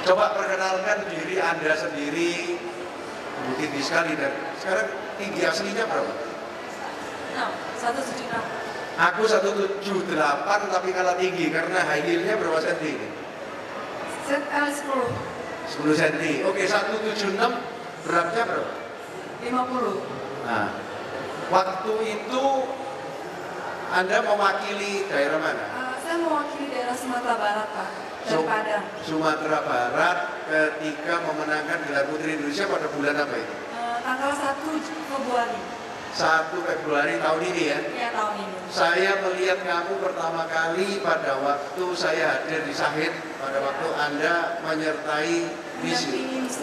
Coba perkenalkan diri Anda sendiri, tinggi sekali dan sekarang tinggi aslinya berapa? 176. Aku 178 tapi kalah tinggi karena high heel-nya berapa senti ini? 10 senti. Oke, 176 beratnya berapa? 50. Nah, waktu itu Anda mewakili daerah mana? Saya mewakili daerah Sumatera Barat, Pak. Dari Padang. Sumatera Barat ketika memenangkan gelar Putri Indonesia pada bulan apa itu? Tanggal 1 Februari. 1 Februari tahun ini ya? Iya, tahun ini. Saya melihat kamu pertama kali pada waktu saya hadir di Sahid, pada waktu Anda menyertai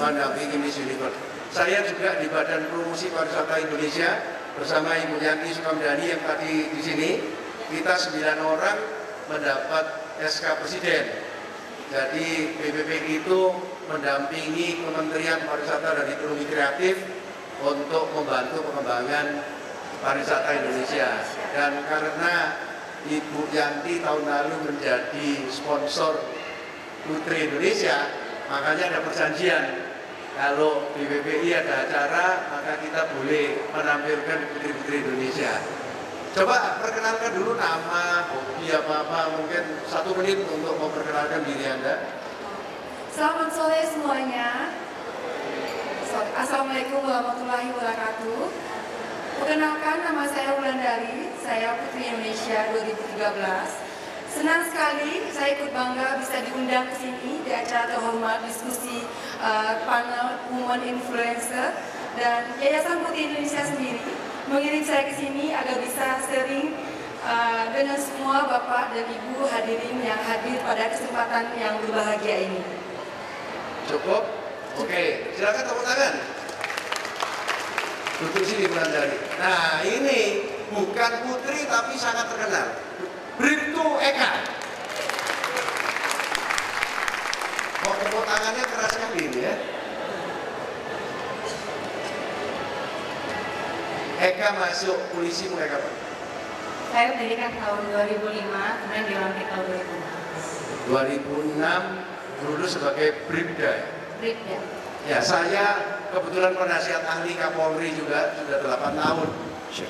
mendampingi Miss Universe. Saya juga di Badan Promosi Pariwisata Indonesia bersama Ibu Yanti Sukamdhani yang tadi di sini. Kita 9 orang mendapat SK Presiden. Jadi BPPI itu mendampingi Kementerian Pariwisata dan Ekonomi Kreatif untuk membantu pengembangan pariwisata Indonesia. Dan karena Ibu Yanti tahun lalu menjadi sponsor Putri Indonesia, makanya ada perjanjian. Kalau di BPPI ada acara, maka kita boleh menampilkan Putri-Putri Indonesia. Coba perkenalkan dulu nama, hobi apa-apa, mungkin 1 menit untuk memperkenalkan diri Anda. Selamat sore semuanya. Assalamualaikum warahmatullahi wabarakatuh. Perkenalkan, nama saya Wulandari, saya Putri Indonesia 2013. Senang sekali saya ikut bangga bisa diundang ke sini di acara terhormat diskusi panel Women Influencer, dan Yayasan Putri Indonesia sendiri mengirim saya ke sini agar bisa sering dengan semua Bapak dan Ibu hadirin yang hadir pada kesempatan yang berbahagia ini. Cukup? Oke, silakan tepuk tangan. Duduk sini Wulandari. Nah, ini bukan putri tapi sangat terkenal. Bribtu Eka. Kok tepuk tangannya keras sekali ini ya? Eka masuk polisi mulai kapan? Saya mendirikan tahun 2005, kemudian dilantik tahun 2006. 2006 lulus sebagai Bribda. Bribda. Ya, saya kebetulan penasihat ahli Kapolri juga sudah 8 tahun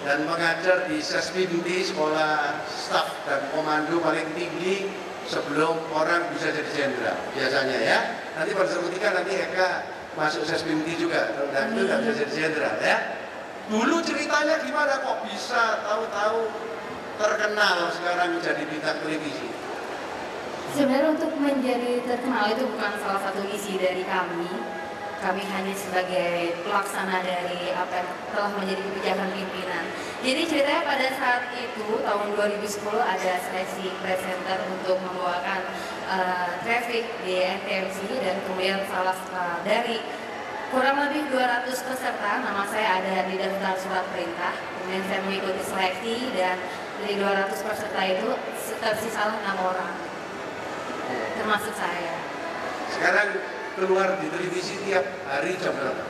dan mengajar di Sesbimdi, sekolah staf dan komando paling tinggi sebelum orang bisa jadi jenderal biasanya ya. Nanti pada suatu ketika nanti Eka masuk Sesbimdi juga, dan itu nggak bisa jadi jenderal ya. Dulu ceritanya gimana kok bisa tahu-tahu terkenal sekarang menjadi bintang televisi? Sebenarnya untuk menjadi terkenal itu bukan salah satu misi dari kami. Kami hanya sebagai pelaksana dari apa yang telah menjadi kebijakan pimpinan. Jadi ceritanya pada saat itu tahun 2010 ada seleksi presenter untuk membawakan traffic di NTMC, dan kemudian salah dari kurang lebih 200 peserta, nama saya ada di daftar surat perintah. Kemudian saya mengikuti seleksi dan dari 200 peserta itu tersisalah 6 orang, termasuk saya. Sekarang keluar di televisi tiap hari jam berapa?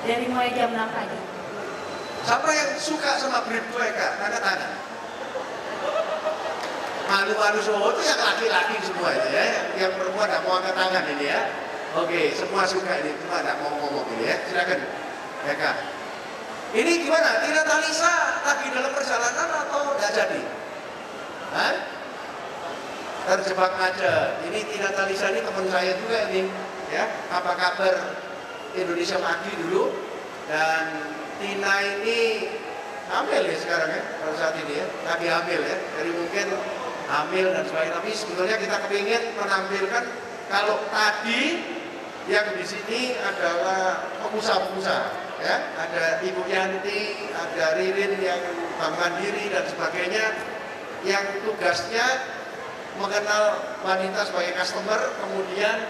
Dari mulai jam 6 pagi. Siapa yang suka sama Bribtu Eka? Tanda tangan. Malu-malu semua itu yang laki-laki semua ini ya. Yang perempuan tidak mau angkat tangan ini ya. Oke, semua suka ini, cuma tidak mau ngomong ini ya. Silakan, Eka. Ini gimana? Tina Talisa lagi dalam perjalanan atau tidak jadi? Hah? Terjebak macet. Ini Tina Talisa ini teman saya juga ini, ya. Apa kabar Indonesia Maju dulu? Dan Tina ini hamil ya sekarang ya, pada saat ini ya, lagi hamil ya. Jadi mungkin hamil dan sebagainya. Tapi sebetulnya kita kepingin menampilkan kalau tadi yang di sini adalah pengusaha-pengusaha, ya. Ada Ibu Yanti, ada Ririn yang Bank Mandiri dan sebagainya, yang tugasnya mengenal wanita sebagai customer, kemudian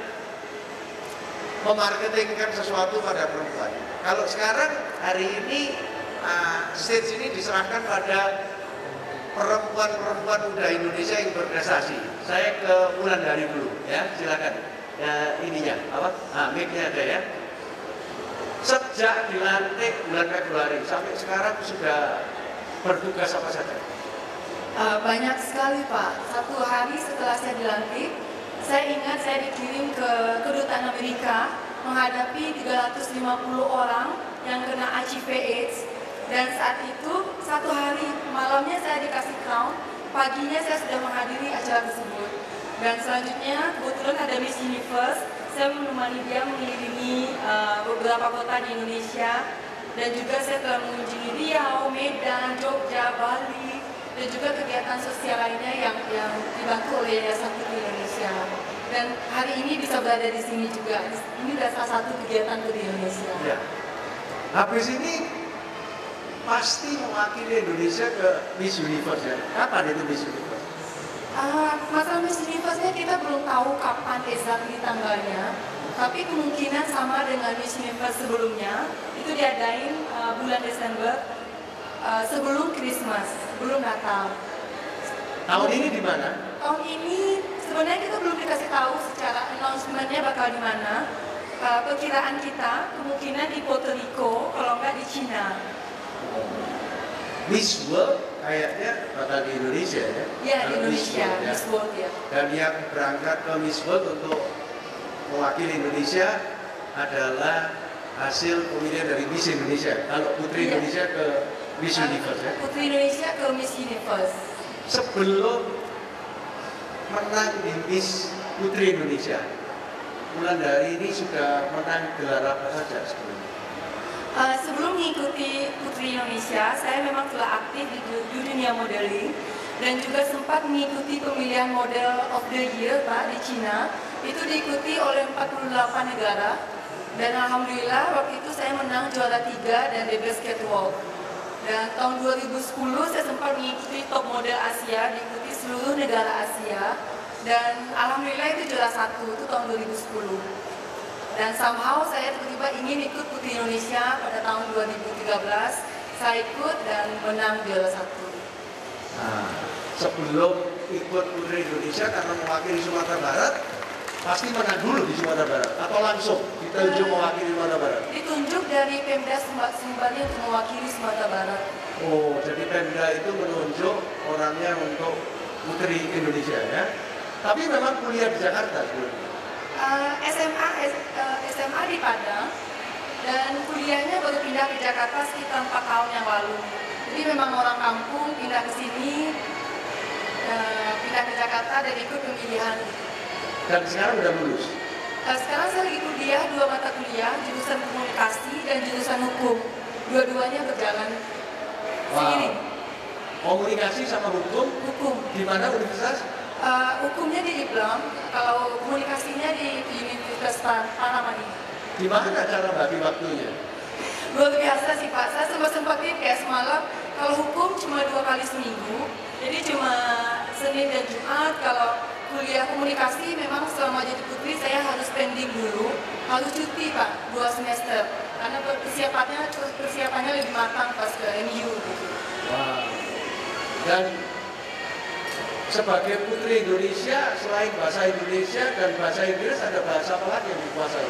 memarketingkan sesuatu pada perempuan. Kalau sekarang hari ini stage ini diserahkan pada perempuan-perempuan muda Indonesia yang berprestasi. Saya ke Wulandari dulu, ya, silakan. Ya, ininya apa? Mic-nya ada ya. Sejak dilantik bulan Februari sampai sekarang sudah bertugas apa saja? Banyak sekali Pak. Satu hari setelah saya dilantik, Saya ingat saya dikirim ke kedutaan Amerika menghadapi 350 orang yang kena HIV/AIDS, dan saat itu satu hari malamnya saya dikasih crown, paginya saya sudah menghadiri acara tersebut. Dan selanjutnya kebetulan ada Miss Universe, saya menemani dia mengelilingi beberapa kota di Indonesia, dan juga saya telah mengunjungi Riau, Medan, Jogja, Bali, dan juga kegiatan sosial lainnya yang dibantu oleh Yayasan Putri Indonesia. Dan hari ini bisa berada di sini juga. Ini adalah salah satu kegiatan Putri Indonesia. Ya. Habis ini pasti mewakili Indonesia ke Miss Universe ya. Kapan itu Miss Universe? Masalah Miss Universe-nya kita belum tahu kapan exactly tanggalnya. Tapi kemungkinan sama dengan Miss Universe sebelumnya, itu diadain bulan Desember sebelum Christmas, sebelum Natal. Tahun ini di mana? Tahun ini sebenarnya kita belum dikasih tahu secara announcement-nya bakal di mana. Perkiraan kita kemungkinan di Puerto Rico, kalau nggak di Cina. Miss World kayaknya bakal di Indonesia ya? Iya, di Indonesia, World, ya. Miss World ya. Dan yang berangkat ke Miss World untuk mewakili Indonesia adalah hasil pemilihan dari Miss Indonesia. Kalau Putri Iya. Indonesia ke Miss Universe ya. Putri Indonesia ke Miss Universe. Sebelum menang di Miss Putri Indonesia, Wulandari ini sudah menang gelar apa saja sebelumnya? Sebelum mengikuti Putri Indonesia, saya memang telah aktif di dunia modeling dan juga sempat mengikuti pemilihan model of the year Pak di Cina. Itu diikuti oleh 48 negara dan alhamdulillah waktu itu saya menang juara 3 dan The Best Catwalk. Dan tahun 2010 saya sempat mengikuti top model Asia, diikuti seluruh negara Asia, dan alhamdulillah itu juara 1, itu tahun 2010. Dan somehow saya tiba-tiba ingin ikut Putri Indonesia pada tahun 2013. Saya ikut dan menang juara 1. Nah, sebelum ikut Putri Indonesia karena mewakili Sumatera Barat, pasti menang dulu di Sumatera Barat atau langsung ditunjuk mewakili Sumatera Barat? Ditunjuk dari Pemda Sumbawa untuk mewakili Sumatera Barat. Oh, jadi Pemda itu menunjuk orangnya untuk Putri Indonesia ya? Tapi memang kuliah di Jakarta sebelumnya. SMA di Padang dan kuliahnya baru pindah ke Jakarta sekitar 4 tahun yang lalu. Jadi memang orang kampung pindah ke sini, pindah ke Jakarta dan ikut pemilihan. Dan sekarang udah lulus? Sekarang saya lagi kuliah 2 mata kuliah, jurusan komunikasi dan jurusan hukum. Dua-duanya berjalan seiring. Komunikasi sama hukum? Hukum. Di mana universitas? Hukumnya di IPLAM, kalau komunikasinya di Universitas Paramani. Di mana cara bagi waktunya? Luar biasa sih Pak, saya sempat kayak semalam, kalau hukum cuma 2 kali seminggu, jadi cuma Senin dan Jumat. Kalau kuliah komunikasi memang selama jadi putri saya harus pending dulu, harus cuti Pak, 2 semester, karena persiapannya lebih matang pas ke MU gitu. Wow. Dan sebagai Putri Indonesia, selain bahasa Indonesia dan bahasa Inggris, ada bahasa apa lagi yang dikuasai?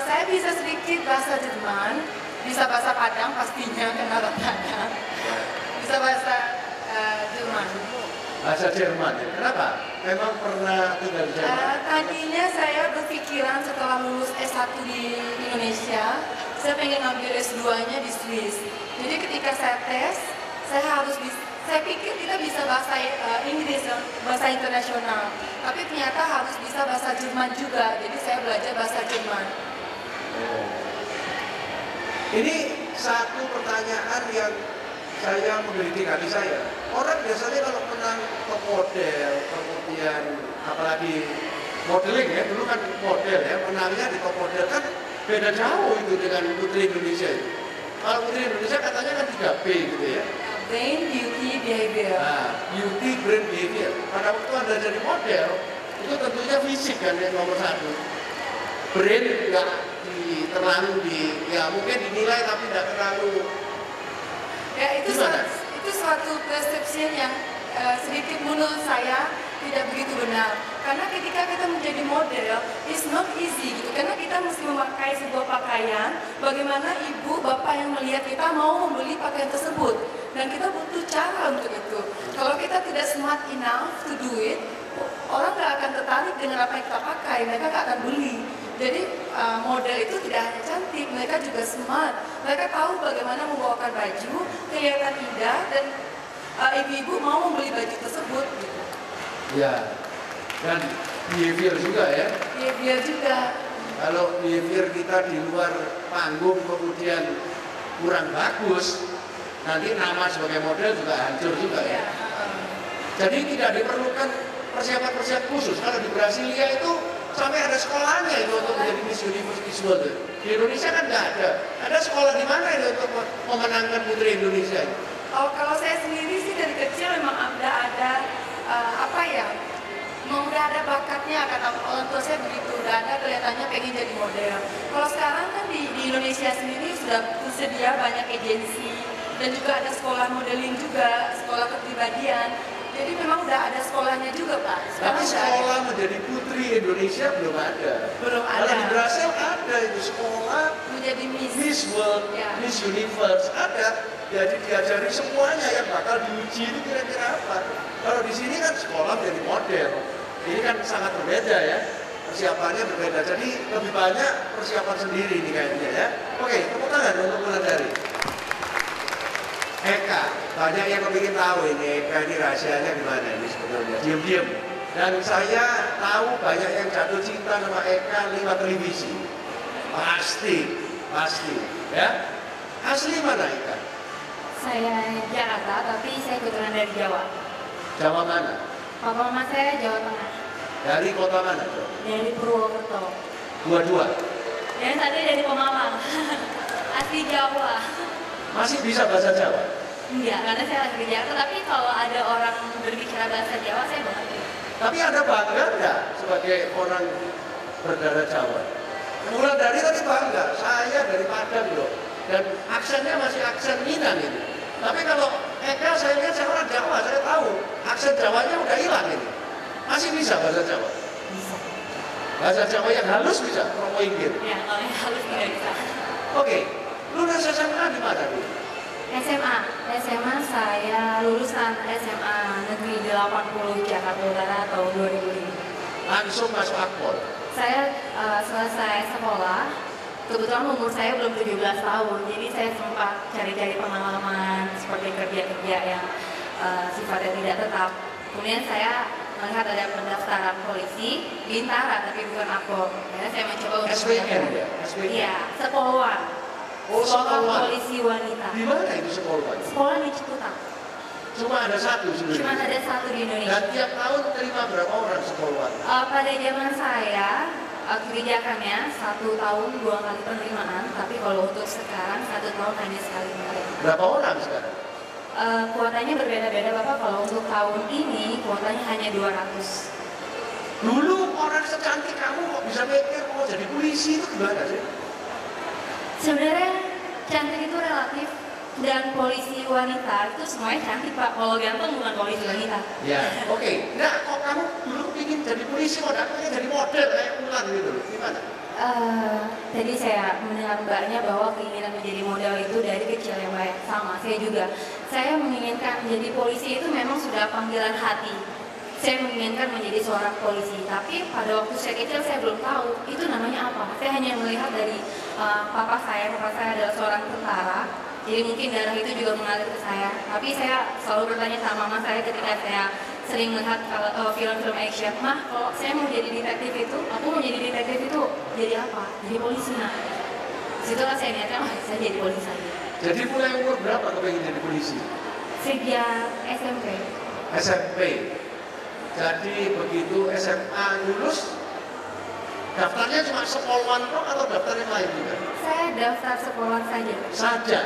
Saya bisa sedikit bahasa Jerman, bisa bahasa Padang pastinya karena orang Padang, bisa bahasa Jerman. Bahasa Jerman ya? Kenapa? Memang pernah tinggal di Jerman? Tadinya saya berpikiran setelah lulus S1 di Indonesia, saya pengen ambil S2-nya di Swiss. Jadi ketika saya tes, saya pikir kita bisa bahasa Inggris, bahasa internasional, tapi ternyata harus bisa bahasa Jerman juga. Jadi saya belajar bahasa Jerman. Ini satu pertanyaan yang saya memiliki hati saya. Orang biasanya kalau menang top model, kemudian apalagi modeling ya, dulu kan model ya, menangnya di top model kan beda jauh itu dengan Putri Indonesia itu. Kalau Putri Indonesia katanya kan 3B gitu ya. Brain, beauty, behavior. Nah, beauty, brain, behavior. Pada waktu Anda jadi model, itu tentunya fisik kan yang nomor 1. Brain nggak ya mungkin dinilai tapi nggak terlalu. Ya itu suatu persepsi yang sedikit menurut saya tidak begitu benar. Karena ketika kita menjadi model, it's not easy gitu. Karena kita mesti memakai sebuah pakaian, bagaimana ibu, bapak yang melihat kita mau membeli pakaian tersebut. Dan kita butuh cara untuk itu. Kalau kita tidak smart enough to do it, orang nggak akan tertarik dengan apa yang kita pakai, mereka nggak akan beli. Jadi model itu tidak hanya cantik, mereka juga smart. Mereka tahu bagaimana membawakan baju, kelihatan indah, dan ibu-ibu mau membeli baju tersebut. Gitu. Ya, dan behavior juga ya. Behavior juga. Kalau behavior kita di luar panggung kemudian kurang bagus, nanti nama sebagai model juga hancur juga ya. Jadi tidak diperlukan persiapan-persiapan khusus. Kalau di Brasilia itu sampai ada sekolahnya itu untuk menjadi Miss Universe Visual. Di Indonesia kan nggak ada. Ada sekolah di mana itu untuk memenangkan putri Indonesia? Kalau saya sendiri sih dari kecil memang ada udah ada bakatnya, kata orang tua saya begitu, udah ada kelihatannya pengen jadi model. Kalau sekarang kan di Indonesia sendiri sudah tersedia banyak agensi dan juga ada sekolah modeling juga, sekolah kepribadian. Jadi memang udah ada sekolahnya juga Pak. Tapi sekolah menjadi putri Indonesia belum ada. Belum ada. Kalau di Brasil ada itu sekolah menjadi Miss World, ya. Miss Universe ada. Jadi diajari semuanya yang bakal diuji itu kira-kira apa. Kalau di sini kan sekolah menjadi model. Ini kan sangat berbeda ya. Persiapannya berbeda. Jadi lebih banyak persiapan sendiri ini kayaknya ya. Oke, tepuk tangan untuk Wulandari. Eka, banyak yang kepingin tahu ini Eka ini rahasianya gimana ini sebetulnya. Diam-diam. Dan saya tahu banyak yang jatuh cinta sama Eka lewat televisi. Pasti. Ya. Asli mana Eka? Saya Jakarta, tapi saya keturunan dari Jawa. Jawa mana? Papa mama saya Jawa Tengah. Dari kota mana? Dari Purwokerto. Dua-dua? Dan tadi dari Pemalang. Asli Jawa. Masih bisa bahasa Jawa? Enggak, karena saya lagi di Jakarta. Tapi kalau ada orang berbicara bahasa Jawa, saya mengerti. Tapi Anda bangga enggak sebagai orang berdarah Jawa? Wulandari tadi bangga, saya dari Padang loh. Dan aksennya masih aksen Minang ini. Tapi kalau Eka saya lihat saya orang Jawa, saya tahu aksen Jawanya udah hilang ini. Masih bisa bahasa Jawa? Bisa. Bahasa Jawa yang halus bisa? Promo Inggit? Ya, kalau yang halus tidak bisa. Oke, lulus SMA di mana Bu? SMA saya lulusan SMA Negeri 80 Jakarta Utara tahun 2005. Langsung masuk Akpol? Saya selesai sekolah, kebetulan umur saya belum 17 tahun, jadi saya sempat cari-cari pengalaman seperti kerja-kerja yang sifatnya tidak tetap. Kemudian saya melihat ada pendaftaran polisi Bintara, tapi bukan Akpol. Ya, saya mencoba untuk SPN ya? SPN? Iya, Sepolwan. Oh, Sekolah polisi wanita. Di mana itu Sepolwan? Sekolah di Ciputat. Cuma ada satu sebenarnya? Cuma ada satu di Indonesia. Dan tiap tahun terima berapa orang Sepolwan? Pada zaman saya, kebijakannya 1 tahun 2 kali penerimaan, tapi kalau untuk sekarang 1 tahun hanya sekali penerimaan. Berapa orang sekarang? Kuotanya berbeda-beda Bapak, kalau untuk tahun ini kuotanya hanya 200. Dulu orang secantik kamu kok bisa mikir mau jadi polisi, itu gimana sih? Sebenarnya cantik itu relatif, dan polisi wanita itu semuanya cantik Pak. Kalau ganteng bukan polisi wanita. Ya, oke. Nah, kok kamu dulu ingin jadi polisi, kok pengen jadi model kayak Ulan gitu, gimana? Tadi saya mendengar mbaknya bahwa keinginan menjadi model itu dari kecil ya Mbak. Sama, saya juga. Saya menginginkan menjadi polisi itu memang sudah panggilan hati. Saya menginginkan menjadi seorang polisi, tapi pada waktu saya kecil saya belum tahu itu namanya apa. Saya hanya melihat dari papa saya adalah seorang tentara, jadi mungkin darah itu juga mengalir ke saya. Tapi saya selalu bertanya sama mama saya ketika saya sering melihat film-film action, "Mah, kalau saya mau jadi detektif itu, aku mau jadi detektif itu jadi apa? Jadi polisi." Nah, situlah saya niatnya, saya jadi polisi aja. Jadi mulai umur berapa kepengen jadi polisi? Sejak SMP. SMP. Jadi begitu SMA lulus, daftarnya cuma Sepolwan atau daftar yang lain juga? Saya daftar sekolah saja. Saja?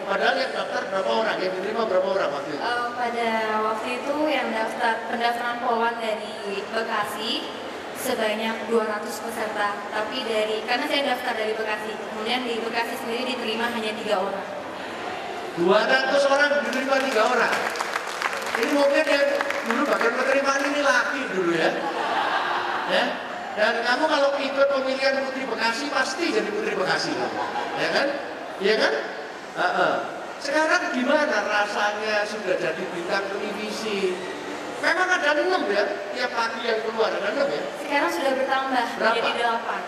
Padahal yang daftar berapa orang? Yang diterima berapa orang waktu itu? Pada waktu itu yang pendaftaran Polwan dari Bekasi sebanyak 200 peserta. Tapi karena saya daftar dari Bekasi, kemudian di Bekasi sendiri diterima hanya 3 orang. 200 orang diterima 3 orang? Ini mungkin yang dulu bagian penerimaan ini laki dulu ya. Dan kamu kalau ikut pemilihan Putri Bekasi pasti jadi Putri Bekasi, ya kan? Iya kan? Sekarang gimana rasanya sudah jadi bintang televisi, Memang ada 6 ya, tiap pagi yang keluar ada 6 ya. Sekarang sudah bertambah Berapa? menjadi 8.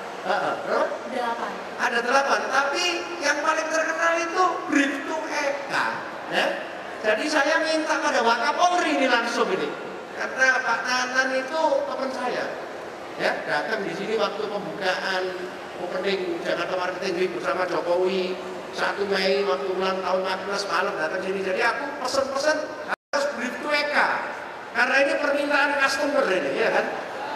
Berapa? 8. Ada 8, tapi yang paling terkenal itu Bribtu Eka. Ya? Jadi saya minta pada Wakapolri ini langsung ini, karena Pak Nanan itu teman saya. Ya, datang di sini waktu pembukaan opening Jakarta Marketing Week bersama Jokowi 1 Mei waktu ulang tahun Magnas malam datang sini. Jadi aku pesen-pesen harus Bribtu Eka. Karena ini permintaan customer ini, ya kan?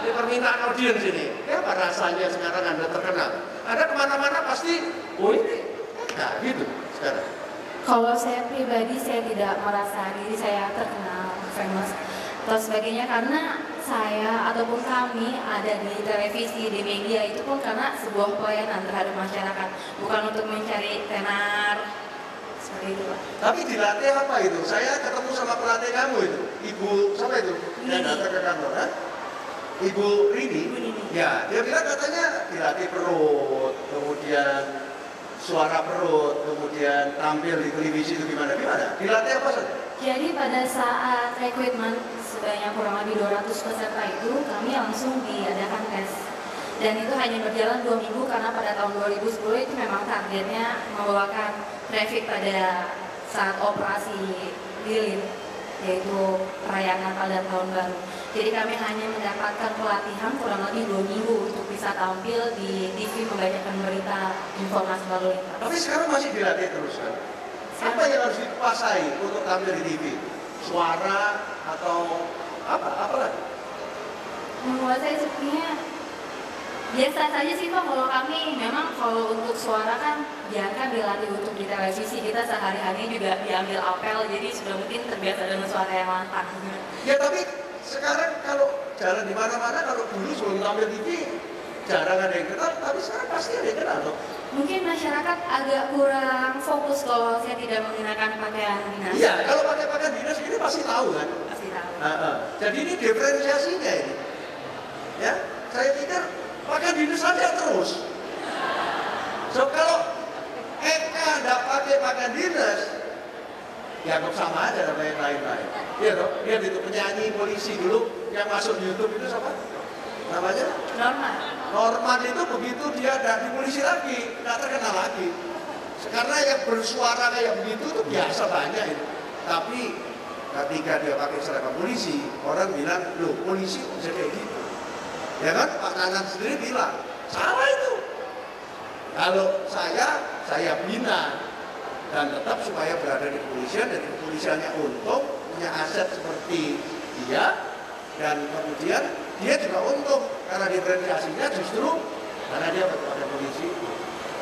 Ini permintaan audiens ini. Ya apa rasanya sekarang Anda terkenal? Ada kemana-mana pasti, oh ini Eka, gitu sekarang. Kalau saya pribadi, saya tidak merasa diri saya terkenal, famous, atau sebagainya, karena saya ataupun kami ada di televisi, di media itu pun karena sebuah pelayanan terhadap masyarakat, bukan untuk mencari tenar, seperti itu Pak. Tapi dilatih apa itu? Saya ketemu sama pelatih kamu itu, Ibu siapa itu? Yang datang ke kantor, ha? Ibu Rini. Ya, dia bilang katanya dilatih perut, kemudian suara perut, kemudian tampil di televisi itu gimana? Dilatih apa saja? Jadi pada saat rekrutmen sebanyak kurang lebih 200 peserta itu, kami langsung diadakan tes. Dan itu hanya berjalan 2 minggu karena pada tahun 2010 itu memang targetnya membawakan traffic pada saat operasi lilin, yaitu perayaan Natal dan Tahun Baru. Jadi kami hanya mendapatkan pelatihan kurang lebih 2 minggu untuk bisa tampil di TV membacakan berita informasi lalu lintas. Tapi sekarang masih dilatih terus kan? Apa yang harus dikuasai untuk tampil di TV? Suara atau apa? Apa lagi? Menguasai sepertinya biasa saja sih Pak. Kalau kami memang kalau untuk suara kan biarkan dilatih untuk di televisi, kita sehari-hari juga diambil apel, jadi sudah mungkin terbiasa dengan suara yang lantang. Ya tapi sekarang kalau jalan di mana-mana, kalau dulu sebelum tampil TV jarang ada yang kenal, tapi sekarang pasti ada yang kenal loh. Mungkin masyarakat agak kurang fokus kalau saya tidak menggunakan pakaian dinas. Iya, kalau pakai pakaian dinas ini pasti tahu kan. Pasti tahu. Jadi ini diferensiasinya ini. Ya, saya pikir pakaian dinas saja terus. So kalau Eka nggak pakai pakaian dinas, dianggap sama aja sama yang lain-lain. Iya dong, lihat itu penyanyi polisi dulu yang masuk di YouTube itu siapa? Namanya? Norman itu begitu dia ada di polisi lagi, nggak terkenal lagi. Karena yang bersuara kayak begitu itu biasa banyak itu. Tapi ketika dia pakai seragam polisi, orang bilang, loh polisi kok bisa kayak gitu? Ya kan, Pak Nanan sendiri bilang, salah itu. Kalau saya bina dan tetap supaya berada di kepolisian, dan kepolisiannya untung, punya aset seperti dia, dan kemudian dia juga untung karena diferensiasinya justru karena dia pada polisi.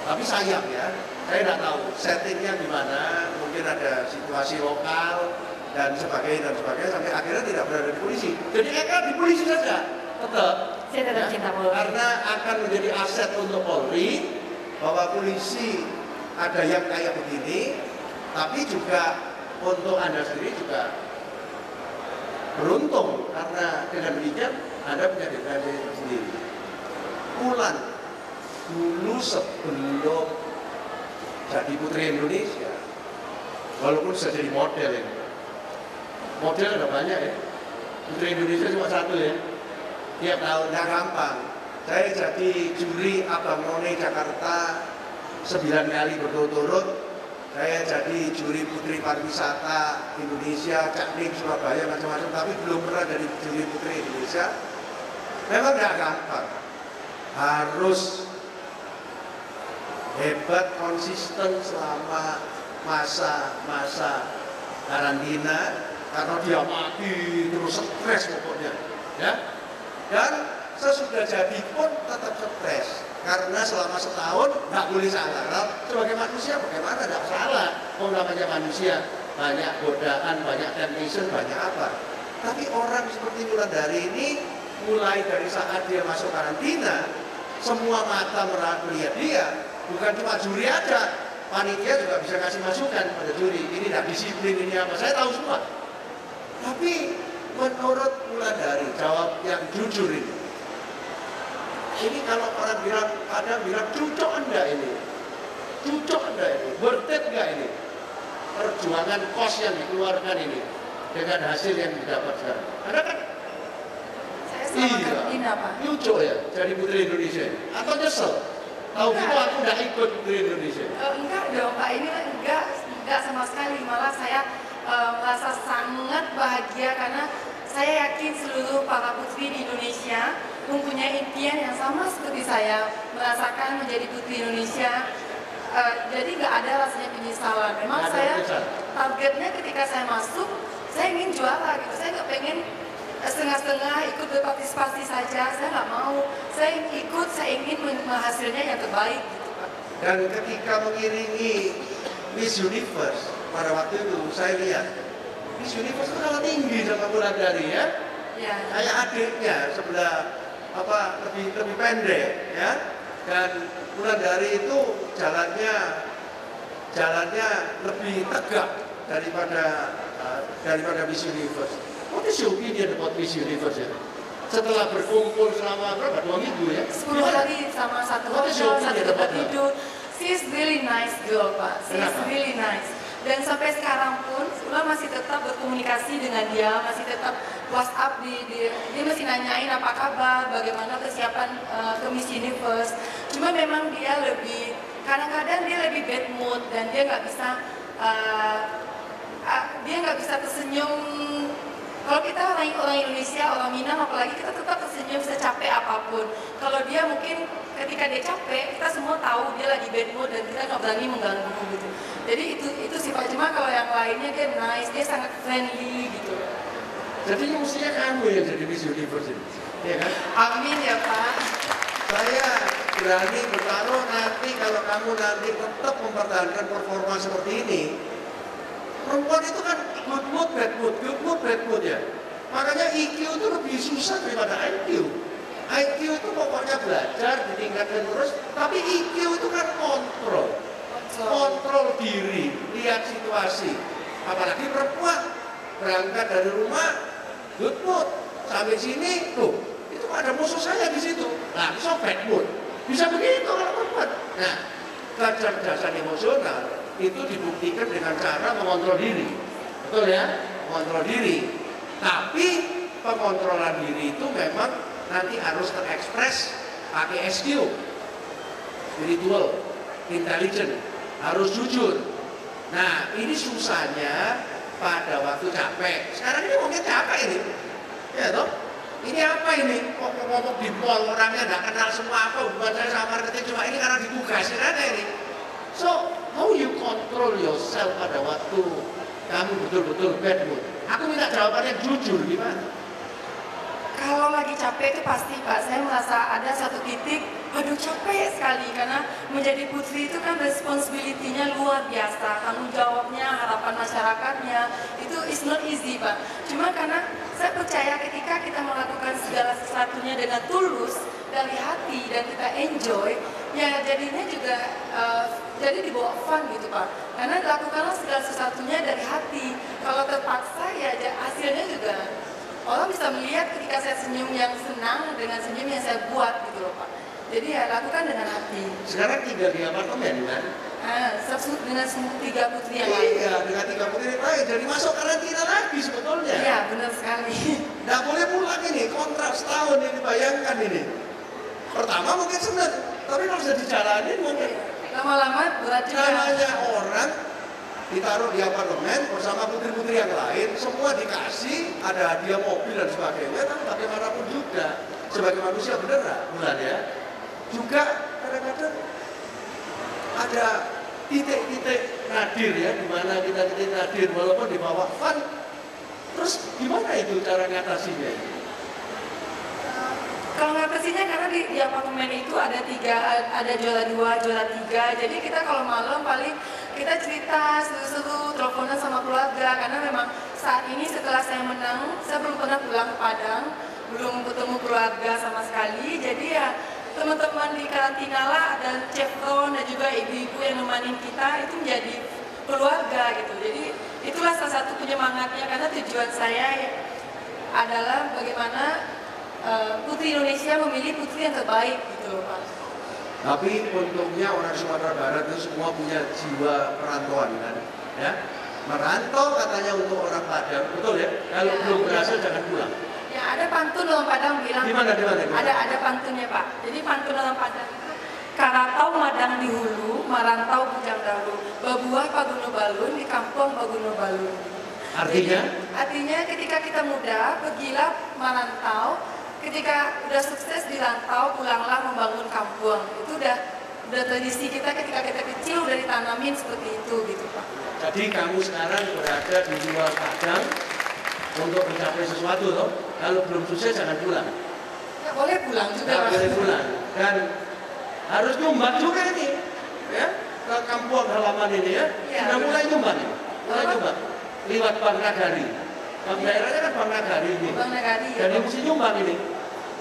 Tapi sayang ya, saya tidak tahu settingnya gimana, mungkin ada situasi lokal dan sebagainya sampai akhirnya tidak berada di polisi. Jadi Eka di polisi saja tetap. Saya tetap cinta Polri. Karena akan menjadi aset untuk Polri bahwa polisi ada yang kayak begini, tapi juga untuk Anda sendiri juga beruntung karena dengan demikian Anda punya diferensiasi sendiri. Ulan dulu sebelum jadi Putri Indonesia, walaupun sudah jadi model ini, model ada banyak ya. Putri Indonesia cuma satu ya. Tiap tahun nggak gampang. Saya jadi juri Abang None Jakarta 9 kali berturut-turut. Saya jadi juri Putri Pariwisata Indonesia, Cakning Surabaya, macam-macam, tapi belum pernah jadi juri Putri Indonesia. Memang nggak gampang. Harus hebat, konsisten selama masa karantina, karena dia mati terus stres pokoknya, ya. Dan sesudah jadi pun tetap stres. Karena selama setahun nggak boleh salah. Nah, sebagai manusia bagaimana nggak salah? Oh namanya manusia, banyak godaan, banyak temptation, banyak apa. Tapi orang seperti Wulandari ini mulai dari saat dia masuk karantina, semua mata melihat dia. Bukan cuma juri aja, panitia juga bisa kasih masukan pada juri. Ini nggak disiplin, ini apa? Saya tahu semua. Tapi menurut Wulandari, jawab yang jujur ini kalau orang bilang, kadang bilang cocok enggak ini? Cocok enggak ini? Worth it enggak ini? Perjuangan kos yang dikeluarkan ini. dengan hasil yang didapat sekarang. Anda kan Saya selama kerja Pak. lucu ya jadi Putri Indonesia. Atau nyesel? Tahu gitu aku udah ikut Putri Indonesia. Enggak dong Pak, ini enggak sama sekali. Malah saya merasa sangat bahagia karena saya yakin seluruh para putri di Indonesia mempunyai impian yang sama seperti saya, merasakan menjadi Putri Indonesia. Jadi nggak ada rasanya penyesalan. Memang saya targetnya ketika saya masuk, saya ingin juara gitu. Saya nggak pengen setengah-setengah ikut berpartisipasi saja. Saya nggak mau. Saya ikut, saya ingin hasilnya yang terbaik gitu Pak. Dan ketika mengiringi Miss Universe pada waktu itu saya lihat Miss Universe itu kalah tinggi sama Wulandari ya. Ya. Kayak adiknya sebelah lebih pendek ya. Dan Wulandari itu jalannya lebih tegak daripada Miss Universe. What is your opinion about Miss Universe ya? Setelah berkumpul selama berapa? 2 minggu ya? 10 hari sama satu What is hotel, your satu opinion tempat about that? tidur. She's really nice girl Pak. She's Kenapa? really nice. Dan sampai sekarang pun, Ula masih tetap berkomunikasi dengan dia, masih tetap WhatsApp dia masih nanyain apa kabar, bagaimana kesiapan ke Miss Universe. Cuma memang dia kadang-kadang dia lebih bad mood dan dia nggak bisa tersenyum. Kalau kita orang Indonesia, orang Minang apalagi kita tetap tersenyum secapek apapun. Kalau dia mungkin ketika dia capek, kita semua tahu dia lagi bad mood dan kita nggak berani mengganggu gitu. Jadi itu sifat, cuma kalau yang lainnya dia nice, dia sangat friendly gitu. Jadi mestinya kamu yang jadi Miss Universe ini, ya kan? Amin ya Pak. Saya berani bertaruh nanti kalau kamu nanti tetap mempertahankan performa seperti ini. Perempuan itu kan good mood, bad mood ya. Makanya IQ itu lebih susah daripada IQ. IQ itu pokoknya belajar, ditingkatkan terus, tapi IQ itu kan kontrol diri, lihat situasi. Apalagi perempuan berangkat dari rumah, good mood, sampai sini, tuh, itu ada musuh saya di situ. Nah, bisa bad mood, bisa begitu kalau perempuan. Nah, kecerdasan emosional itu dibuktikan dengan cara mengontrol diri, betul ya? Mengontrol diri. Tapi pengontrolan diri itu memang nanti harus terekspres pakai SQ, spiritual, intelligent, harus jujur. Nah, ini susahnya pada waktu capek. Sekarang ini mungkin capek ini, ya toh? Ini apa ini? Kok ngomong di mall orangnya nggak kenal semua apa? Bukan saya sama marketing, cuma ini karena ditugasin aja ini. So, how you control yourself pada waktu kamu betul-betul bad mood? Aku minta jawabannya jujur, gimana? Kalau lagi capek itu pasti Pak, saya merasa ada satu titik, aduh capek sekali karena menjadi putri itu kan responsibility-nya luar biasa, tanggung jawabnya, harapan masyarakatnya, itu is not easy Pak. Cuma karena saya percaya ketika kita melakukan segala sesuatunya dengan tulus, dari hati dan kita enjoy, ya jadinya juga jadi dibawa fun gitu Pak. Karena lakukanlah segala sesuatunya dari hati. Kalau terpaksa ya hasilnya juga orang bisa melihat ketika saya senyum yang senang dengan senyum yang saya buat gitu loh Pak. Jadi ya lakukan dengan hati. Sekarang tinggal di apartemen kan? Dengan 3 putri yang lain. Iya, dengan 3 putri yang lain. Jadi masuk karantina lagi sebetulnya. Iya, benar sekali. Nggak boleh pulang ini, kontrak setahun ini, bayangkan ini. Pertama mungkin senang, tapi kalau sudah dijalanin mungkin. Lama-lama berat juga. Namanya orang ditaruh di apartemen bersama putri-putri yang lain, semua dikasih, ada hadiah mobil dan sebagainya, tapi bagaimanapun juga sebagai manusia bener nggak, Bulan ya? Juga kadang-kadang ada titik-titik nadir ya, di mana kita titik nadir walaupun di bawah fun. Terus gimana itu cara ngatasinya? Kalau ngatasinya karena di apartemen itu ada juara 2, juara 3. Jadi kita kalau malam paling kita cerita seru-seru, teleponan sama keluarga. Karena memang saat ini setelah saya menang, saya belum pernah pulang ke Padang, belum ketemu keluarga sama sekali. Jadi ya teman-teman di karantina lah, ada Chef Ron dan juga ibu-ibu yang nemanin kita itu menjadi keluarga gitu. Jadi itulah salah satu penyemangatnya karena tujuan saya adalah bagaimana Putri Indonesia memilih putri yang terbaik gitu loh Pak. Tapi untungnya orang Sumatera Barat itu semua punya jiwa perantauan kan, ya. Merantau katanya untuk orang Padang, betul ya? Kalau belum berhasil jangan pulang. Ya, ada pantun orang Padang bilang. Di mana? Ada pantunnya, Pak. Jadi pantun orang Padang itu, karatau madang di hulu, marantau bujang dalu, babuah paguno balun, di kampung paguno balun. Artinya? Jadi, artinya ketika kita muda, pergilah merantau, ketika udah sukses di rantau, pulanglah membangun kampung. Itu udah tradisi kita ketika kita kecil udah ditanamin seperti itu gitu, Pak. Jadi kamu sekarang berada di luar Padang untuk mencapai sesuatu loh. Kalau belum sukses jangan pulang. Ya, boleh pulang juga, Nggak Pak. boleh pulang. Dan harus nyumbang juga ini, ya, ke kampung halaman ini ya. Iya, Sudah mulai nyumbang, mulai nyumbang. Lewat Bank Nagari. Bank daerahnya kan Bank Nagari ini. Bank Nagari, ya. Dan yang mesti nyumbang ini.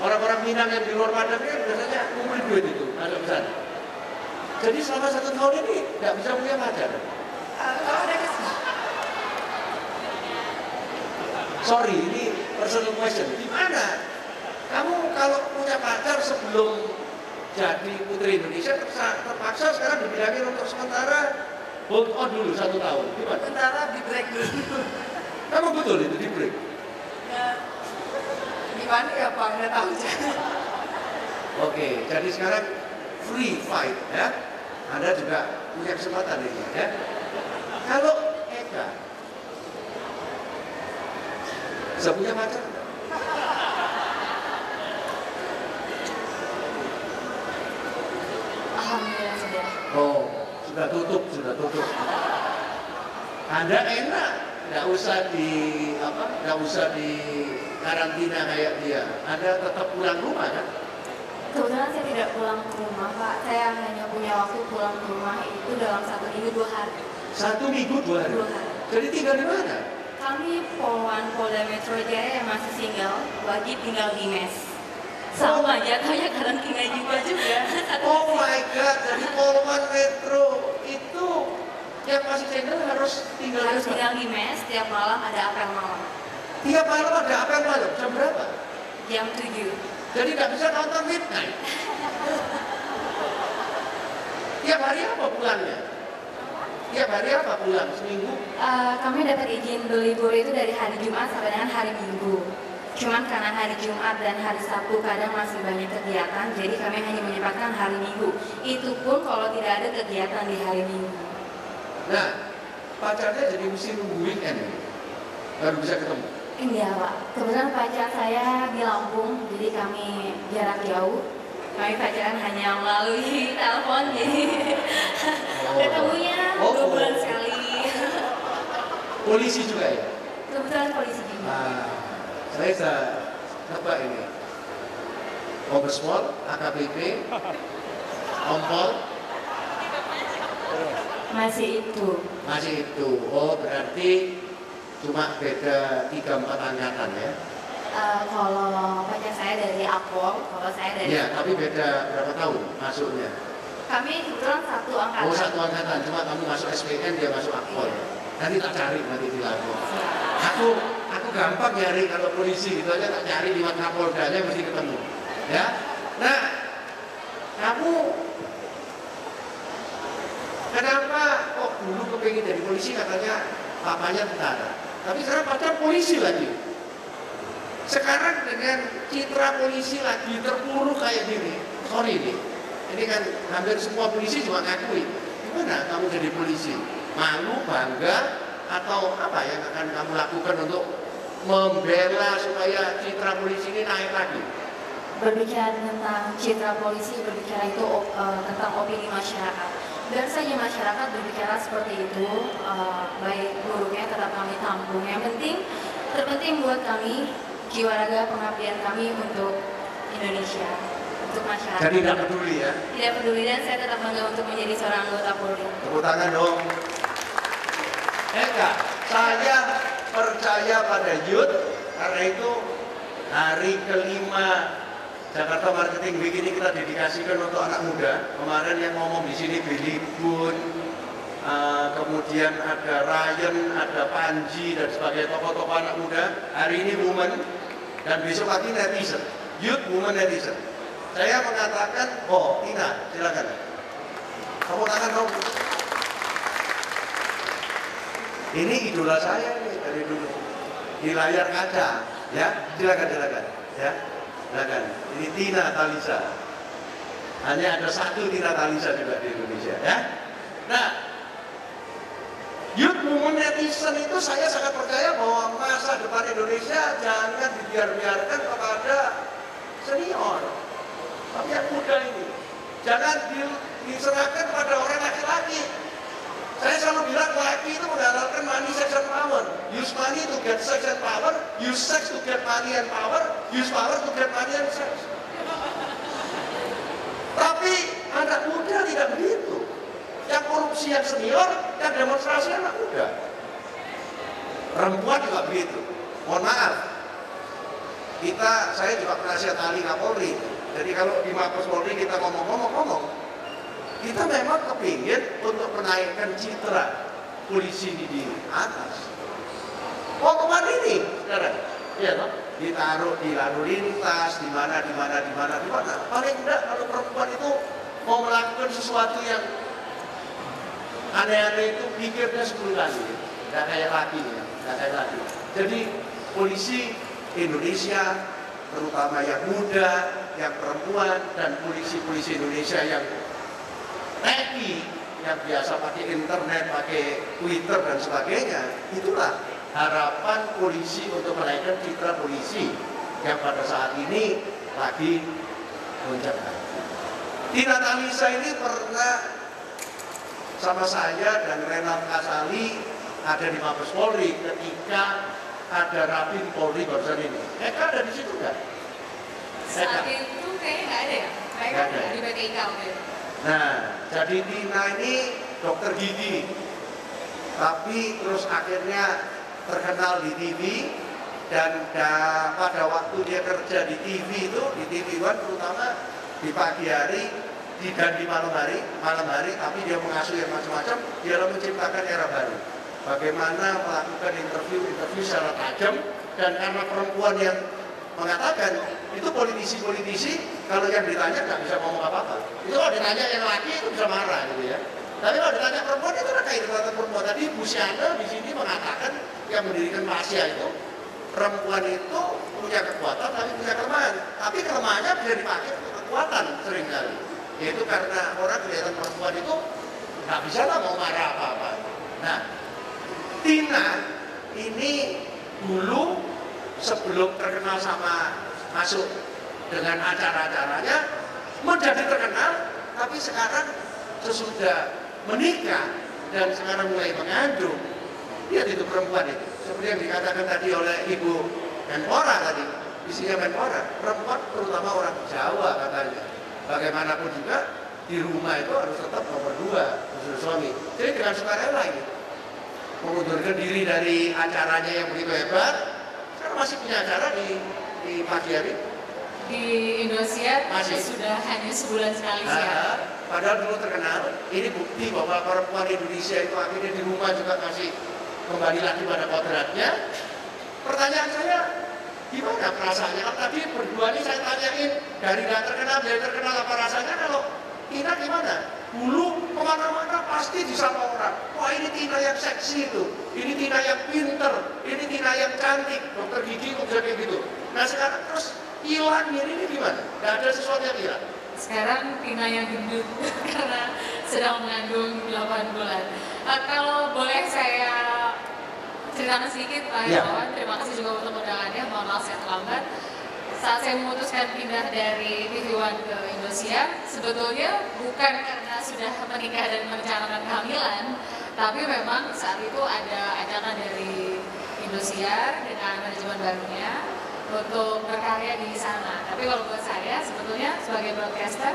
Orang-orang Minang yang di luar Padang kan biasanya ngumpulin duit itu, masuk ke sana. Jadi selama 1 tahun ini nggak bisa punya pacar. Kalau ada Sorry, ini personal question. Gimana? Kamu kalau punya pacar sebelum jadi Putri Indonesia terpaksa sekarang dibilangin untuk sementara hold on dulu 1 tahun. Gimana? sementara di break dulu. Kamu betul itu di break? Ya, gimana ya, Pak? Nggak tahu juga. Oke, jadi sekarang free fight ya. Anda juga punya kesempatan ini ya. Kalau Eka sudah punya pacar? Alhamdulillah sudah. Oh, sudah tutup. Anda enak, nggak usah di karantina kayak dia. Anda tetap pulang rumah kan? Kebetulan saya tidak pulang ke rumah, Pak. Saya hanya punya waktu pulang ke rumah itu dalam 1 minggu 2 hari. 1 minggu 2 hari. 2 hari. Jadi tinggal di mana? Kami Polwan Polda Metro Jaya yang masih single, wajib tinggal di mes. Sama aja kayak karantina juga. Oh my God, jadi Polwan Metro itu yang masih single harus tinggal di Harus mana? tinggal di mes, tiap malam ada apel malam. Tiap malam ada apel malam, jam berapa? Jam 7. Jadi nggak bisa nonton midnight. Tiap hari apa pulangnya? Tiap hari apa pulang? Seminggu? Kami dapat izin berlibur itu dari hari Jumat sampai dengan hari Minggu. Cuman karena hari Jumat dan hari Sabtu kadang masih banyak kegiatan, jadi kami hanya menyempatkan hari Minggu. Itu pun kalau tidak ada kegiatan di hari Minggu. Nah, pacarnya jadi mesti nunggu weekend baru bisa ketemu. Iya, Pak. Kebetulan pacar saya di Lampung, jadi kami jarak jauh. Kami pacaran hanya melalui telepon, jadi ketemunya 2 bulan sekali. Polisi juga ya? Kebetulan polisi juga. Nah, saya bisa tebak ini. Kombespol, AKBP, Kompol, Masih itu. Oh, berarti cuma beda 3-4 angkatan ya? Kalau pacar saya dari Akpol, kalau saya dari... Iya, tapi beda berapa tahun masuknya? Kami kebetulan 1 angkatan. Oh, 1 angkatan, cuma kamu masuk SPN, dia masuk Akpol. Nanti tak cari nanti di lapor. Aku gampang nyari kalau polisi gitu aja, tak cari lewat Kapoldanya mesti ketemu. Ya, nah, kamu kenapa kok dulu kepingin jadi polisi katanya papanya tentara, tapi sekarang pacar polisi lagi. Sekarang dengan citra polisi lagi terpuruk kayak gini, sorry nih, ini kan hampir semua polisi cuma ngakui. Gimana kamu jadi polisi? Malu, bangga, atau apa yang akan kamu lakukan untuk membela supaya citra polisi ini naik lagi? Berbicara tentang citra polisi, berbicara itu tentang opini masyarakat. Dan saja masyarakat berbicara seperti itu, baik buruknya tetap kami tampung. Yang penting, terpenting buat kami, jiwa raga pengabdian kami untuk Indonesia, untuk masyarakat. Jadi tidak peduli ya? Tidak peduli, dan saya tetap bangga untuk menjadi seorang anggota Polri. Tepuk tangan dong. Eka, saya percaya pada youth, karena itu hari kelima Jakarta Marketing Week ini kita dedikasikan untuk anak muda. Kemarin yang ngomong di sini Billy Boon, kemudian ada Ryan, ada Panji dan sebagai tokoh-tokoh anak muda. Hari ini women dan besok lagi netizen, youth, women, netizen. Saya mengatakan, oh Tina, silakan. Tepuk tangan dong. Ini idola saya nih dari dulu di layar kaca, ya. Silakan ya, silakan. Ini Tina Talisa. Hanya ada satu Tina Talisa juga di Indonesia, ya. Nah, youth movement netizen itu saya sangat percaya bahwa masa depan Indonesia jangan dibiarkan kepada senior, tapi yang muda ini jangan diserahkan pada orang laki-laki. Saya selalu bilang laki itu mengandalkan money, sex, and power. Use money to get sex and power, use sex to get money and power, use power to get money and sex. Tapi anak muda tidak begitu. Yang korupsi yang senior, yang demonstrasi anak muda. Perempuan juga begitu. Mohon maaf, saya juga penasihat ahli Kapolri. Jadi kalau di Mabes Polri kita ngomong, kita memang kepingin untuk menaikkan citra polisi di atas. Kemana ini sekarang? Ya, toh? Ditaruh di lalu lintas, di mana. Paling enggak kalau perempuan itu mau melakukan sesuatu yang aneh-aneh itu pikirnya 10 kali. Nggak kayak laki ya, nggak kayak laki. Jadi polisi Indonesia, terutama yang muda, yang perempuan, dan polisi-polisi Indonesia yang techy, yang biasa pakai internet, pakai Twitter dan sebagainya, itulah harapan polisi untuk menaikkan citra polisi yang pada saat ini lagi lonjak. Tina Talisa ini pernah sama saya dan Renat Kasali ada di Mabes Polri ketika ada Rapim Polri barusan ini. Eka ada di situ nggak? Saat itu kayaknya nggak ada ya? Mereka di PTIK waktu itu. Nah, jadi Tina ini dokter gigi, tapi terus akhirnya terkenal di TV dan pada waktu dia kerja di TV itu, di TV One terutama di pagi hari dan di malam hari, tapi dia mengasuh yang macam-macam, dia menciptakan era baru. Bagaimana melakukan interview secara tajam, dan karena perempuan yang mengatakan itu politisi kalau yang ditanya nggak bisa ngomong apa-apa. Itu kalau ditanya yang laki itu bisa marah gitu ya. Tapi kalau ditanya perempuan itu kan kayak perempuan tadi. Bu Syana di sini mengatakan yang mendirikan Masya itu perempuan itu punya kekuatan tapi punya kelemahan. Tapi kelemahannya bisa dipakai untuk kekuatan seringkali. Yaitu karena orang kelihatan perempuan itu nggak bisa lah mau marah apa-apa. Nah, Tina ini dulu sebelum terkenal sama masuk dengan acara-acaranya menjadi terkenal, tapi sekarang sesudah menikah dan sekarang mulai mengandung, lihat itu perempuan itu seperti yang dikatakan tadi oleh Ibu Menpora tadi, isinya Menpora, perempuan terutama orang Jawa katanya, bagaimanapun juga di rumah itu harus tetap nomor 2 khusus suami. Jadi dengan sukarela ini mengundurkan diri dari acaranya yang begitu hebat. Sekarang masih punya acara di pagi hari di Indosiar masih sudah hanya sebulan sekali sih. Padahal dulu terkenal. Ini bukti bahwa perempuan Indonesia itu akhirnya di rumah juga masih kembali lagi pada kodratnya. Pertanyaan saya, gimana perasaannya? Kalau tadi berdua ini saya tanyain dari nggak terkenal jadi terkenal apa rasanya, kalau Tina gimana? Dulu kemana-mana pasti disapa orang, wah ini Tina yang seksi itu, ini Tina yang pinter, ini Tina yang cantik, dokter gigi kok bisa kayak gitu. Nah sekarang terus hilang ini gimana? Gak ada sesuatu yang hilang. Sekarang Tina yang gendut karena sedang mengandung 8 bulan. Kalau boleh saya ceritakan sedikit Pak Irwan, terima kasih juga untuk undangannya, mohon maaf saya terlambat. Saat saya memutuskan pindah dari TV One ke Indosiar, sebetulnya bukan karena sudah menikah dan merencanakan kehamilan, tapi memang saat itu ada ajakan dari Indosiar dengan manajemen barunya untuk berkarya di sana. Tapi kalau buat saya, sebetulnya sebagai broadcaster,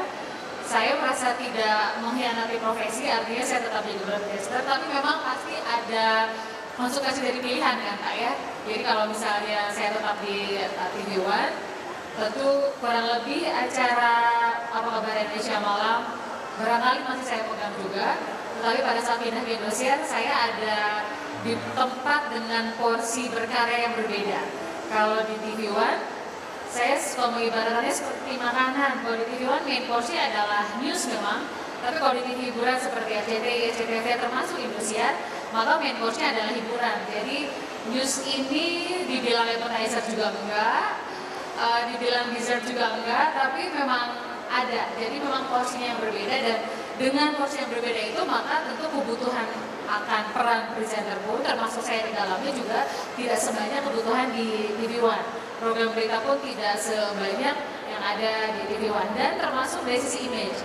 saya merasa tidak mengkhianati profesi, artinya saya tetap jadi broadcaster, tapi memang pasti ada konsekuensi dari pilihan kan Pak ya. Jadi kalau misalnya saya tetap di TV One, tentu kurang lebih acara Apa Kabar Indonesia Malam barangkali masih saya pegang juga. Tetapi pada saat pindah ke Indosiar, saya ada di tempat dengan porsi berkarya yang berbeda. Kalau di TV One, saya suka mengibaratkannya seperti makanan. Kalau di TV One main porsi adalah news memang, Tapi kalau di TV hiburan seperti RCTI, SCTV termasuk Indosiar, maka main course-nya adalah hiburan. Jadi news ini dibilang appetizer juga enggak, dibilang dessert juga enggak, tapi memang ada. Jadi memang porsinya yang berbeda, dan dengan porsi yang berbeda itu maka tentu kebutuhan akan peran presenter pun, termasuk saya di dalamnya juga tidak sebanyak kebutuhan di TV One. Program berita pun tidak sebanyak yang ada di TV One, dan termasuk dari sisi image.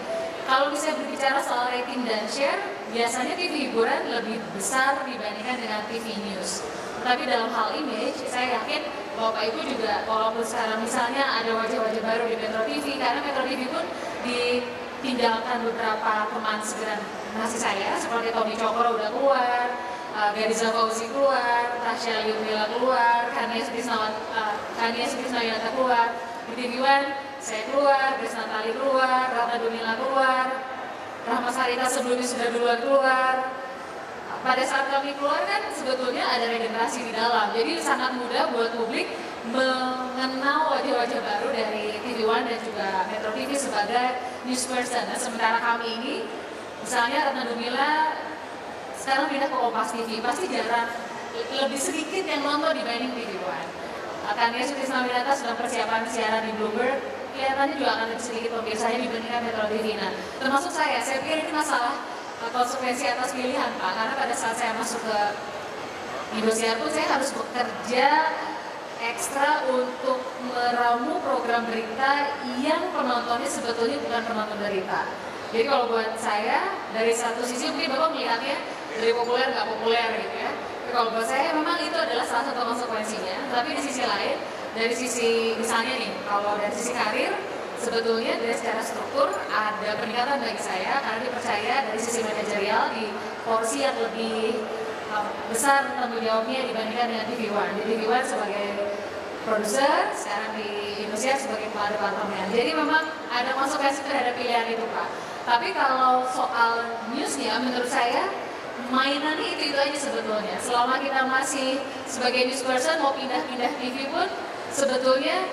Kalau bisa berbicara soal rating dan share, biasanya TV hiburan lebih besar dibandingkan dengan TV news. Tapi dalam hal image, saya yakin Bapak Ibu juga, walaupun sekarang misalnya ada wajah-wajah baru di Metro TV, karena Metro TV pun ditinggalkan beberapa teman segeran masih saya, seperti Tommy Cokro udah keluar, Gariza Fauzi keluar, Tasya Liumila keluar, Kania Sukrisnawinata keluar, di TV One saya keluar, Grace Natali keluar, Ratna Dumila keluar, Rahma Sarita sebelumnya sudah duluan keluar. Pada saat kami keluar kan sebetulnya ada regenerasi di dalam, jadi sangat mudah buat publik mengenal wajah-wajah baru dari TV One dan juga Metro TV sebagai news person. Nah, sementara kami ini, misalnya Ratna Dumila sekarang pindah ke Kompas TV, pasti jarang, lebih sedikit yang nonton dibanding TV One. Kania Sukrisnawinata sedang persiapan siaran di Bloomberg, kelihatannya juga akan lebih sedikit pemirsanya dibandingkan Metro TV. Nah, termasuk saya pikir ini masalah konsekuensi atas pilihan Pak, karena pada saat saya masuk ke Indosiar pun saya harus bekerja ekstra untuk meramu program berita yang penontonnya sebetulnya bukan penonton berita. Jadi kalau buat saya, dari satu sisi mungkin Bapak melihatnya dari populer nggak populer gitu ya. Tapi kalau buat saya memang itu adalah salah satu konsekuensinya. Tapi di sisi lain, dari sisi misalnya nih, kalau dari sisi karir, sebetulnya dari secara struktur ada peningkatan bagi saya karena dipercaya dari sisi manajerial di porsi yang lebih besar tanggung jawabnya dibandingkan dengan TV One. Di TV One sebagai produser, sekarang di Indosiar sebagai kepala departemen. Jadi memang ada konsekuensi terhadap pilihan itu Pak. Tapi kalau soal newsnya, menurut saya mainannya itu aja sebetulnya. Selama kita masih sebagai news person mau pindah-pindah TV pun sebetulnya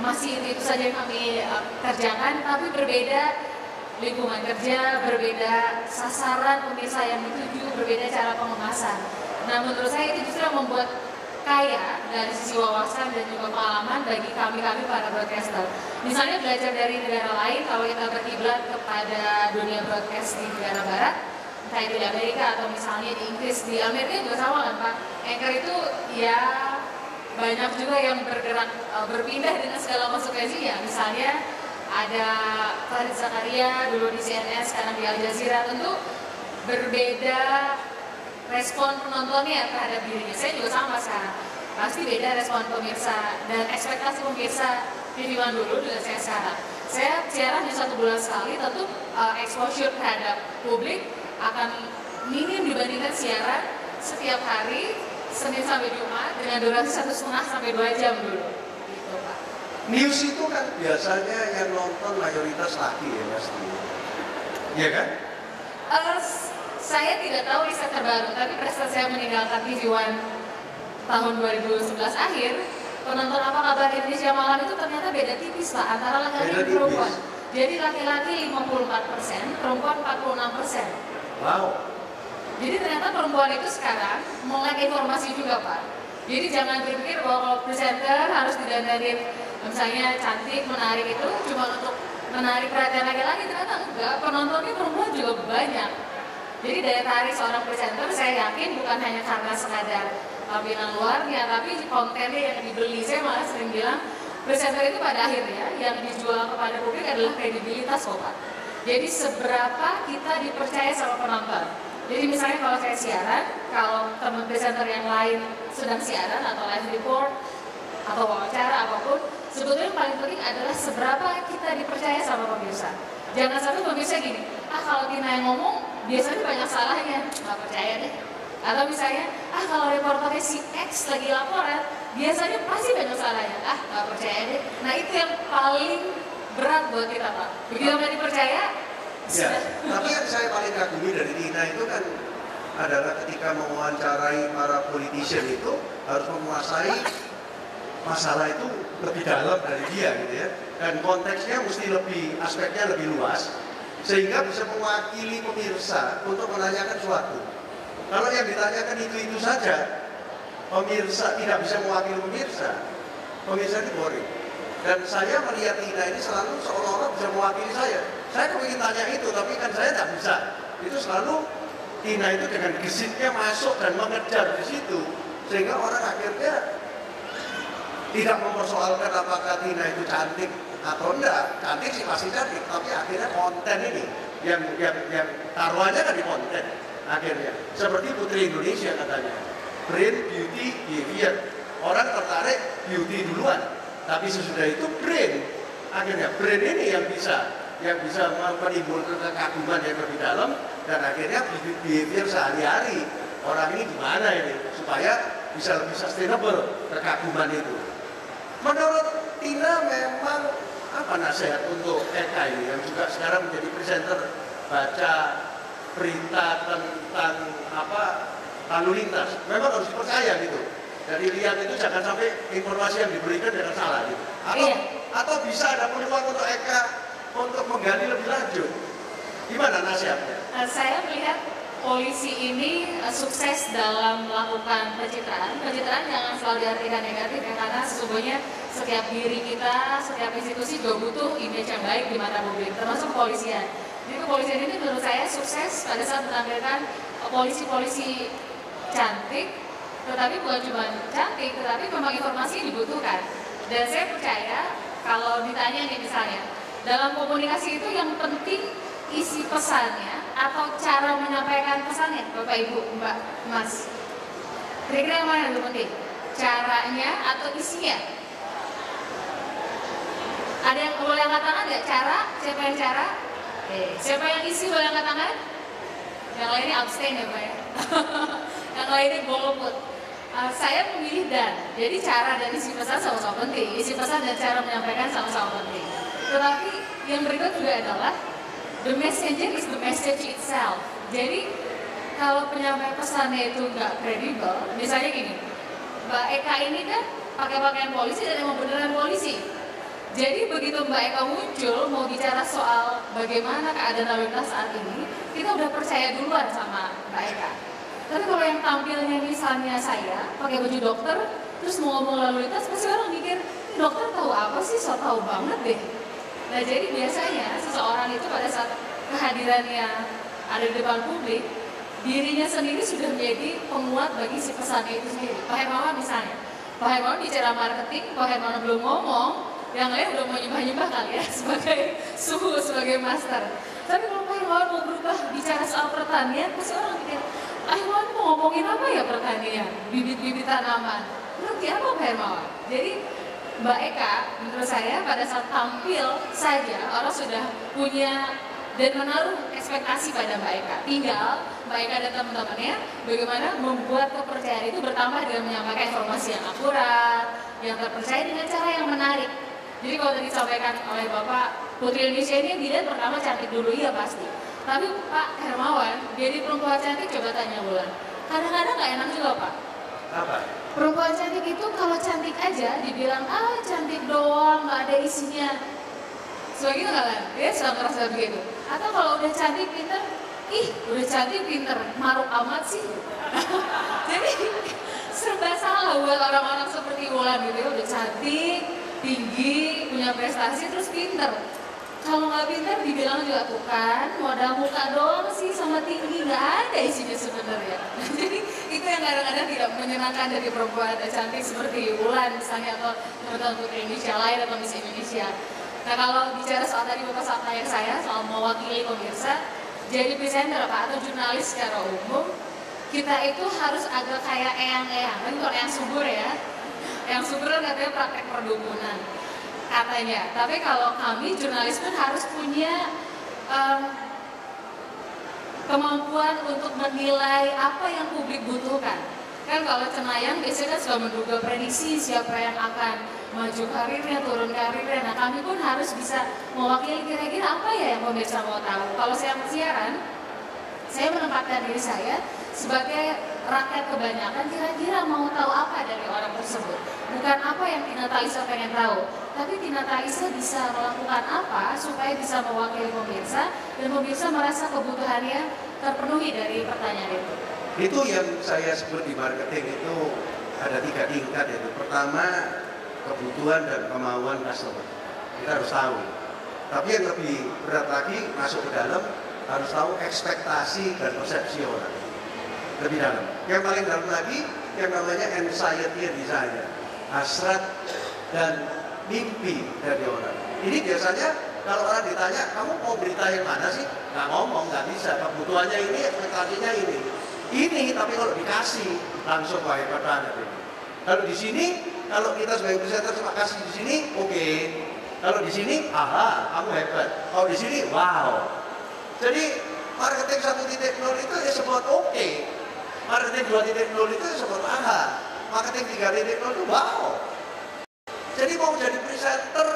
masih itu saja yang kami kerjakan, tapi berbeda lingkungan kerja, berbeda sasaran pemirsa yang dituju, berbeda cara pengemasan. Nah menurut saya itu justru membuat kaya dari sisi wawasan dan juga pengalaman bagi kami para broadcaster. Misalnya belajar dari negara lain, kalau kita berkiblat kepada dunia broadcast di negara barat, entah itu di Amerika atau misalnya di Inggris, di Amerika juga sama kan Pak. Anchor itu ya banyak juga yang bergerak berpindah dengan segala konsekuensinya. Misalnya ada Farid Zakaria dulu di CNN, sekarang di Al Jazeera, tentu berbeda respon penontonnya terhadap dirinya. Saya juga sama sekarang, pasti beda respon pemirsa dan ekspektasi pemirsa TV One dulu dengan saya sekarang. Saya siaran di 1 bulan sekali, tentu exposure terhadap publik akan minim dibandingkan siaran setiap hari Senin sampai Jumat dengan durasi 1,5 sampai 2 jam dulu. Gitu, Pak. News itu kan biasanya yang nonton mayoritas laki ya pasti. Iya kan? Saya tidak tahu riset terbaru, tapi pada saat saya meninggalkan TV One tahun 2011 akhir, penonton Apa Kabar Indonesia Malam itu ternyata beda tipis Pak, antara laki-laki dan perempuan. Jadi laki-laki 54%, perempuan 46%. Wow. Jadi ternyata perempuan itu sekarang melek informasi juga Pak. Jadi jangan berpikir bahwa kalau presenter harus didandanin misalnya cantik, menarik itu cuma untuk menarik perhatian laki-laki, ternyata enggak, penontonnya perempuan juga banyak. Jadi daya tarik seorang presenter saya yakin bukan hanya karena sekadar tampilan luarnya, tapi kontennya yang dibeli. Saya malah sering bilang presenter itu pada akhirnya yang dijual kepada publik adalah kredibilitas kok Pak. Jadi seberapa kita dipercaya sama penonton. Jadi misalnya kalau saya siaran, kalau teman presenter yang lain sedang siaran atau live report atau wawancara apapun, sebetulnya yang paling penting adalah seberapa kita dipercaya sama pemirsa. Jangan sampai pemirsa gini, kalau Tina yang ngomong biasanya banyak salahnya, nggak percaya deh. Atau misalnya, kalau reporternya si X lagi laporan, biasanya pasti banyak salahnya, nggak percaya deh. Nah itu yang paling berat buat kita Pak. Begitu nggak dipercaya, ya. Tapi yang saya paling kagumi dari Tina itu kan adalah ketika mewawancarai para politician itu harus menguasai masalah itu lebih dalam dari dia gitu ya. Dan konteksnya mesti lebih, aspeknya lebih luas. sehingga bisa mewakili pemirsa untuk menanyakan suatu. Kalau yang ditanyakan itu saja, pemirsa tidak bisa mewakili pemirsa, pemirsa itu boring. Dan saya melihat Tina ini selalu seolah-olah bisa mewakili saya. Saya ingin tanya itu, tapi kan saya tidak bisa. Itu selalu Tina itu dengan gesitnya masuk dan mengejar di situ, sehingga orang akhirnya tidak mempersoalkan apakah Tina itu cantik atau enggak. Cantik sih pasti cantik, tapi akhirnya konten ini yang taruhannya kan di konten. Akhirnya seperti Putri Indonesia katanya, brain, beauty, behavior. Orang tertarik beauty duluan, tapi sesudah itu brain. Akhirnya brain ini yang bisa menimbulkan kekaguman yang lebih dalam, dan akhirnya behavior sehari-hari orang ini gimana ini supaya bisa lebih sustainable kekaguman itu. Menurut Tina memang apa nasihat untuk Eka ini yang juga sekarang menjadi presenter baca berita tentang lalu lintas? Memang harus dipercaya gitu. Dari lihat itu jangan sampai informasi yang diberikan dengan salah gitu. Atau bisa ada peluang untuk Eka untuk menggali lebih lanjut. Gimana nasihatnya? Saya melihat polisi ini sukses dalam melakukan pencitraan. Pencitraan jangan selalu diartikan negatif ya, karena sesungguhnya setiap diri kita, setiap institusi juga butuh image yang baik di mata publik, termasuk kepolisian. Jadi kepolisian ini menurut saya sukses pada saat menampilkan polisi-polisi cantik, tetapi bukan cuma cantik, tetapi memang informasi dibutuhkan. Dan saya percaya kalau ditanya nih misalnya, dalam komunikasi itu yang penting isi pesannya atau cara menyampaikan pesannya, Bapak Ibu, Mbak, Mas. Kira-kira yang mana yang lebih penting? Caranya atau isinya? Ada yang boleh angkat tangan nggak? Cara? Siapa yang cara? Siapa yang isi boleh angkat tangan? Yang lainnya abstain ya Pak ya? Yang lainnya golput. Saya memilih dan. Jadi cara dan isi pesan sama-sama penting. Isi pesan dan cara menyampaikan sama-sama penting. Tetapi yang berikut juga adalah the messenger is the message itself. Jadi kalau penyampaian pesannya itu nggak kredibel, misalnya gini, Mbak Eka ini kan pakai pakaian polisi dan emang beneran polisi. Jadi begitu Mbak Eka muncul mau bicara soal bagaimana keadaan lalu lintas saat ini, kita udah percaya duluan sama Mbak Eka. Tapi kalau yang tampilnya misalnya saya pakai baju dokter, terus mau ngomong lalu lintas, pasti orang mikir, dokter tahu apa sih, so tahu banget deh. Nah jadi biasanya seseorang itu pada saat kehadirannya ada di depan publik, dirinya sendiri sudah menjadi penguat bagi si pesannya itu sendiri. Pak Hermawan misalnya, Pak Hermawan bicara marketing, Pak Hermawan belum ngomong, yang lain udah mau nyembah-nyembah kali ya sebagai suhu, sebagai master. Tapi kalau Pak Hermawan mau berubah bicara soal pertanian, pasti orang pikir, Pak Hermawan mau ngomongin apa ya pertanian, bibit-bibit tanaman. Ngerti apa Pak Hermawan? Jadi Mbak Eka, menurut saya pada saat tampil saja orang sudah punya dan menaruh ekspektasi pada Mbak Eka. Tinggal Mbak Eka dan teman-temannya bagaimana membuat kepercayaan itu bertambah dengan menyampaikan informasi yang akurat, yang terpercaya dengan cara yang menarik. Jadi kalau tadi disampaikan oleh Bapak, Putri Indonesia ini dilihat pertama cantik dulu, iya pasti. Tapi Pak Hermawan, jadi perempuan cantik coba tanya bulan. Kadang-kadang nggak enak juga Pak. Apa? Perempuan cantik itu kalau cantik aja dibilang cantik doang, nggak ada isinya. Sebegitu nggak kan? Dia sudah merasa begitu. Atau kalau udah cantik pinter, udah cantik pinter, maruk amat sih. Jadi serba salah buat orang-orang seperti Wulan gitu ya, udah cantik, tinggi, punya prestasi, terus pinter. Kalau nggak pinter dibilang juga tuh kan, modal muka doang sih sama tinggi, nggak ada isinya sebenarnya. Jadi itu yang kadang-kadang tidak menyenangkan dari perempuan cantik seperti Wulan misalnya, atau teman-teman Putri Indonesia lain atau Miss Indonesia. Nah kalau bicara soal tadi Bapak saat tanya saya soal mewakili pemirsa, jadi presenter Pak atau jurnalis secara umum, kita itu harus agak kayak eyang-eyang. Kan kalau eyang subur ya, eyang subur kan katanya praktek perdukunan katanya. Tapi kalau kami jurnalis pun harus punya kemampuan untuk menilai apa yang publik butuhkan. Kan kalau Cenayang biasanya kan suka menduga prediksi siapa yang akan maju karirnya, turun karirnya. Nah kami pun harus bisa mewakili kira-kira apa ya yang pemirsa mau tahu. Kalau saya siaran, saya menempatkan diri saya sebagai rakyat kebanyakan kira-kira mau tahu apa dari orang tersebut. Bukan apa yang Tina Talisa pengen tahu, tapi Tina Talisa bisa melakukan apa supaya bisa mewakili pemirsa dan pemirsa merasa kebutuhannya terpenuhi dari pertanyaan itu. Itu yang saya sebut di marketing itu ada 3 tingkat, yaitu pertama kebutuhan dan kemauan customer. Kita harus tahu. Tapi yang lebih berat lagi masuk ke dalam harus tahu ekspektasi dan persepsi orang. Lebih dalam. Yang paling dalam lagi yang namanya anxiety desire, hasrat dan mimpi dari orang. Ini biasanya kalau orang ditanya, kamu mau berita yang mana sih? Nggak ngomong, nggak bisa. Kebutuhannya ini, ekspektasinya ini. Ini, tapi kalau dikasih langsung hebat banget ini. Kalau di sini, kalau kita sebagai presenter cuma kasih di sini, oke. Kalau di sini, aha, kamu hebat. Kalau di sini, wow. Jadi marketing 1.0 itu ya sebut oke. Marketing 2.0 itu ya sebut aha. Marketing 3.0 itu wow. Jadi mau jadi presenter,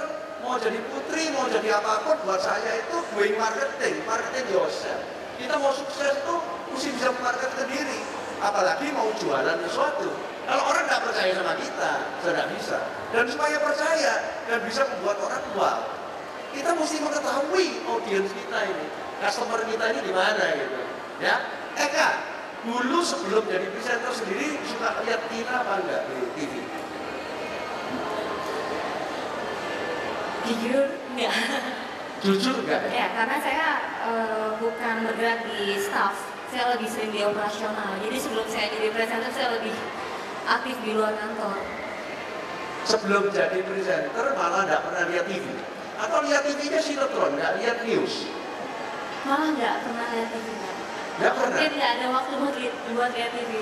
mau jadi putri, mau jadi apapun, buat saya itu doing marketing yourself. Kita mau sukses tuh mesti bisa market sendiri, apalagi mau jualan sesuatu. Kalau orang nggak percaya sama kita, sudah bisa. Dan supaya percaya dan bisa membuat orang wow, kita mesti mengetahui audiens kita ini, customer kita ini di mana gitu. Ya, Kak, dulu sebelum jadi presenter sendiri suka lihat Tina apa enggak di TV? Jujur enggak. Jujur enggak? Ya, karena saya bukan bergerak di staff, saya lebih sering di operasional. Jadi sebelum saya jadi presenter, saya lebih aktif di luar kantor. Sebelum jadi presenter malah nggak pernah lihat TV? Atau lihat TV-nya sinetron, nggak lihat news? Malah nggak pernah lihat TV. Nggak pernah? Mungkin nggak ada waktu buat lihat TV.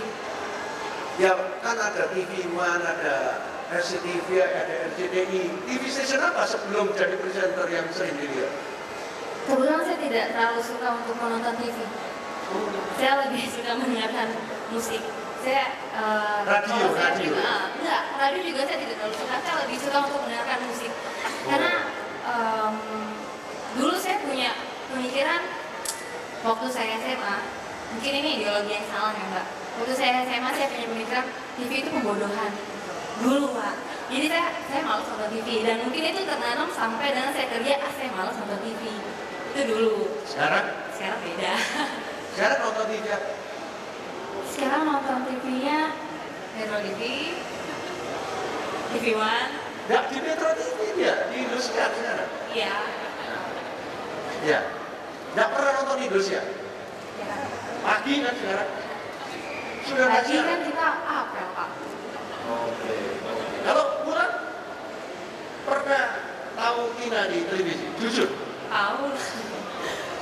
Ya kan ada TV One, ada RCTV, ada RCTI. TV station apa sebelum jadi presenter yang sering dilihat? Kebetulan saya tidak terlalu suka untuk menonton TV. Saya lebih suka mendengarkan musik. Saya radio. Enggak, radio juga saya tidak terlalu suka. Saya lebih suka untuk mendengarkan musik. Karena dulu saya punya pemikiran waktu saya SMA, mungkin ini ideologi yang salah ya Mbak. Waktu saya SMA saya punya pemikiran TV itu pembodohan. Dulu Pak. Jadi saya malas nonton TV dan mungkin itu tertanam sampai dengan saya kerja, saya malas nonton TV. Itu dulu. Sekarang? Sekarang beda. Sekarang nonton TV apa? Sekarang nonton TV-nya Metro TV, TV One. Nggak di Metro TV dia, di Indosiar sekarang. Iya. Ya. Nggak pernah nonton Indosiar. Ya. Pagi kan sekarang? Sudah nggak Tadi siaran? kan kita apel Pak. Oke. Kalau Bulan pernah tahu Tina di televisi? Jujur.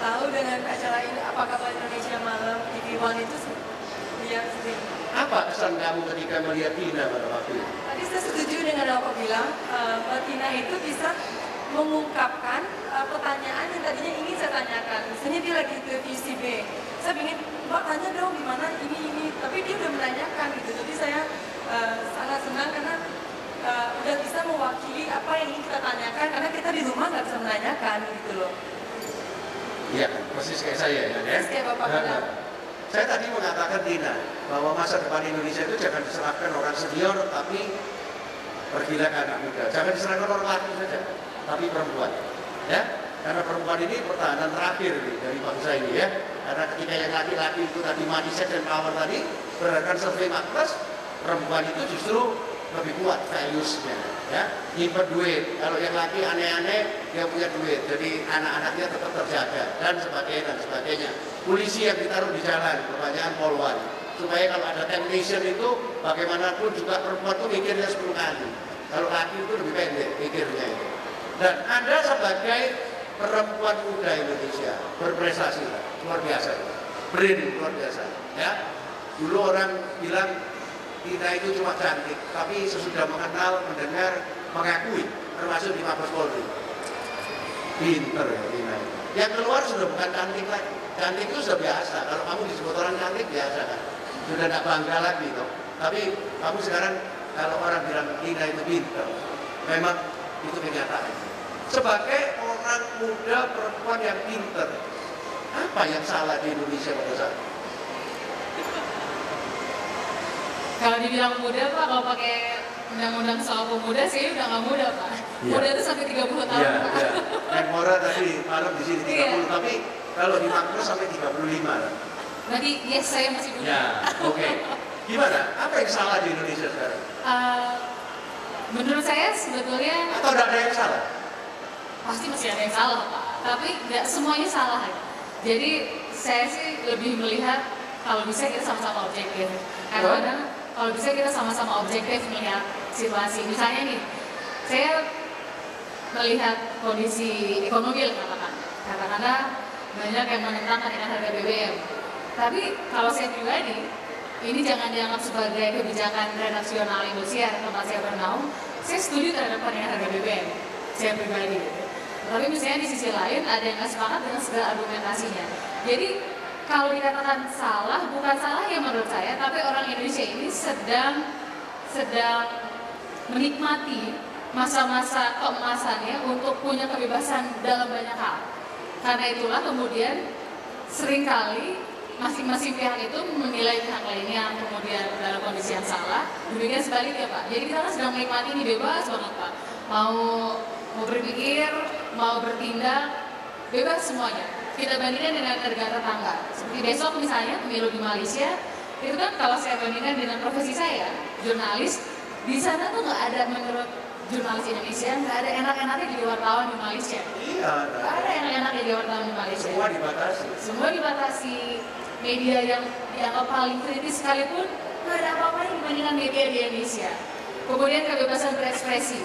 Tahu dengan acara ini apa kabar Indonesia Malam TV One itu lihat sering. Apa kesan kamu ketika melihat Tina pada waktu itu? Tadi saya setuju dengan apa bilang, Mbak Tina itu bisa mengungkapkan pertanyaan yang tadinya ingin saya tanyakan. Misalnya dia lagi ke VCB, saya ingin Mbak tanya dong gimana ini, tapi dia udah menanyakan gitu. Jadi saya sangat senang karena udah bisa mewakili apa yang ingin kita tanyakan, karena kita di rumah nggak bisa menanyakan gitu loh. Iya, persis kayak saya ya. Persis kayak Bapak bilang. Saya tadi mengatakan Tina bahwa masa depan Indonesia itu jangan diserahkan orang senior, tapi pergilah ke anak muda. Jangan diserahkan orang laki saja, tapi perempuan. Ya, karena perempuan ini pertahanan terakhir dari bangsa ini ya. Karena ketika yang laki-laki itu tadi mindset dan power tadi berdasarkan survei Maklas, perempuan itu justru lebih kuat values-nya, ya, nyimpen duit. Kalau yang laki aneh-aneh, dia punya duit, jadi anak-anaknya tetap terjaga dan sebagainya. Polisi yang ditaruh di jalan, kebanyakan polwan, supaya kalau ada temptation itu bagaimanapun juga perempuan itu mikirnya 10 kali. Kalau laki itu lebih pendek mikirnya itu. Dan Anda sebagai perempuan muda Indonesia berprestasi luar biasa, brain luar biasa, ya. Dulu orang bilang Tina itu cuma cantik, tapi sesudah mengenal, mendengar, mengakui, termasuk di Mabes Polri. Pinter ya Tina. Yang keluar sudah bukan cantik lagi. Cantik itu sudah biasa. Kalau kamu disebut orang cantik biasa kan. Sudah tidak bangga lagi toh. Tapi kamu sekarang kalau orang bilang Tina itu pinter, memang itu kenyataan. Sebagai orang muda perempuan yang pinter, apa yang salah di Indonesia pada saat itu? Kalau dibilang muda Pak, kalau pakai undang-undang soal pemuda sih udah nggak muda Pak. Iya. Muda itu sampai 30 tahun Iya, Pak. iya. Menpora tadi malam di sini 30, tapi kalau di makro sampai 35 lah. Berarti yes, saya masih muda. Ya, oke. Gimana? Apa yang salah di Indonesia sekarang? Menurut saya sebetulnya Atau tidak ada yang salah? pasti masih ada yang salah Pak, tapi nggak semuanya salah ya. Jadi saya sih lebih melihat kalau bisa kita sama-sama objektif. Kadang-kadang kalau bisa kita sama-sama objektif melihat situasi. Misalnya nih, saya melihat kondisi ekonomi katakanlah banyak yang menentang kenaikan harga BBM. Tapi kalau saya pribadi, ini jangan dianggap sebagai kebijakan redaksional Indosiar tempat saya bernaung. Saya setuju terhadap kenaikan harga BBM, saya pribadi. Tapi misalnya di sisi lain ada yang nggak sepakat dengan segala argumentasinya. Jadi kalau dikatakan salah, bukan salah ya menurut saya, tapi orang Indonesia ini sedang menikmati masa-masa keemasannya untuk punya kebebasan dalam banyak hal. Karena itulah kemudian seringkali masing-masing pihak itu menilai pihak lainnya kemudian dalam kondisi yang salah. Demikian sebaliknya Pak. Jadi kita kan sedang menikmati ini bebas banget Pak. Mau berpikir, mau bertindak, bebas semuanya. Kita bandingkan dengan negara tetangga. Seperti besok misalnya pemilu di Malaysia, itu kan kalau saya bandingkan dengan profesi saya, jurnalis, di sana tuh nggak ada menurut jurnalis Indonesia, nggak ada enak-enaknya jadi wartawan di Malaysia. Iya, Nggak ada enak-enaknya jadi wartawan di Malaysia. semua dibatasi. Semua dibatasi. Media yang dianggap paling kritis sekalipun nggak ada apa-apa dibandingkan media di Indonesia. Kemudian kebebasan berekspresi.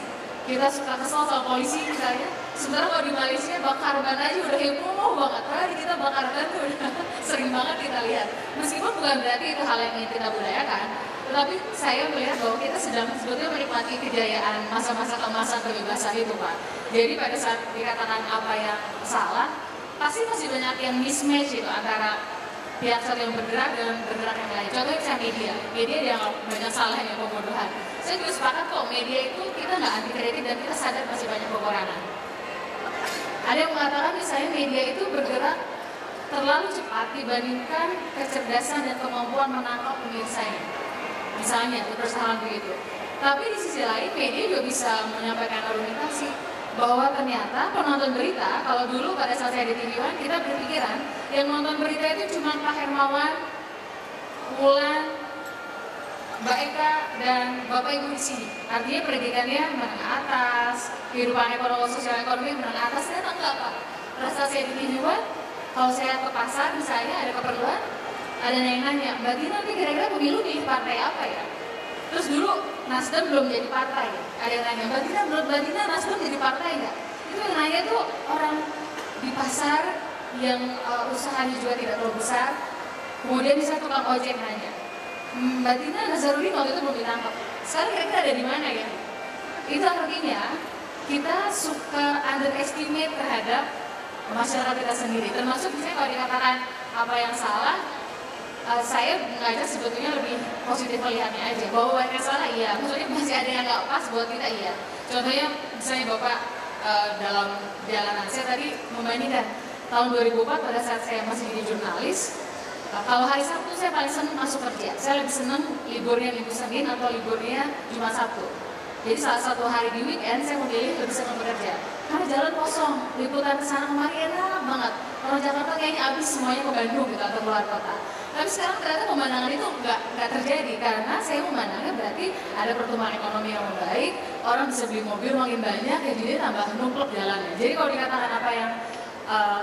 Kita suka kesel sama polisi misalnya. Sementara kalau di Malaysia bakar ban aja udah heboh banget. Padahal kita bakar ban tuh udah sering banget kita lihat. Meskipun bukan berarti itu hal yang ingin kita budayakan, tetapi saya melihat bahwa kita sedang sebetulnya menikmati kejayaan masa-masa keemasan kebebasan itu Pak. Jadi pada saat dikatakan apa yang salah, pasti masih banyak yang mismatch itu antara pihak satu yang bergerak dan bergerak yang lain. Contohnya misalnya media dianggap banyak salah yang pembodohan. Saya juga sepakat kok media itu kita nggak anti kritik dan kita sadar masih banyak kekurangan. Ada yang mengatakan misalnya media itu bergerak terlalu cepat dibandingkan kecerdasan dan kemampuan menangkap pemirsanya. Misalnya itu persoalan begitu. Tapi di sisi lain media juga bisa menyampaikan argumentasi bahwa ternyata penonton berita, kalau dulu pada saat saya di TV One, kita berpikiran yang nonton berita itu cuma Pak Hermawan, Wulan, Mbak Eka, dan Bapak Ibu di sini. Artinya pendidikannya menengah atas, kehidupan ekonomi sosial ekonomi menengah atas, ternyata enggak Pak. Pada saat saya di TV One, kalau saya ke pasar misalnya ada keperluan, ada yang nanya, Mbak Tina nanti kira-kira pemilu di partai apa ya? Terus dulu Nasdem belum jadi partai. Ada yang nanya, Mbak Tina, menurut Mbak Tina Nasdem jadi partai nggak? Itu yang nanya tuh orang di pasar yang usahanya juga tidak terlalu besar. Kemudian bisa tukang ojek nanya, Mbak Tina Nazarudin waktu itu belum ditangkap. Sekarang kira-kira ada di mana ya? Itu artinya kita suka underestimate terhadap masyarakat kita sendiri. Termasuk misalnya kalau dikatakan apa yang salah, saya mengajak sebetulnya lebih positif melihatnya aja, bahwa yang salah iya, maksudnya masih ada yang nggak pas buat kita iya. Contohnya misalnya Bapak dalam jalanan saya tadi membandingkan tahun 2004 pada saat saya masih jadi jurnalis, kalau hari Sabtu saya paling senang masuk kerja. Saya lebih senang liburnya Minggu Senin atau liburnya Jumat Sabtu. Jadi salah satu hari di weekend saya memilih lebih senang bekerja. Karena jalan kosong, liputan kesana kemari enak banget. Kalau Jakarta kayaknya habis semuanya ke Bandung gitu atau keluar kota. Tapi sekarang ternyata pemandangan itu nggak terjadi karena saya memandangnya berarti ada pertumbuhan ekonomi yang baik, orang bisa beli mobil makin banyak, ya jadi tambah numpluk jalannya. Jadi kalau dikatakan apa yang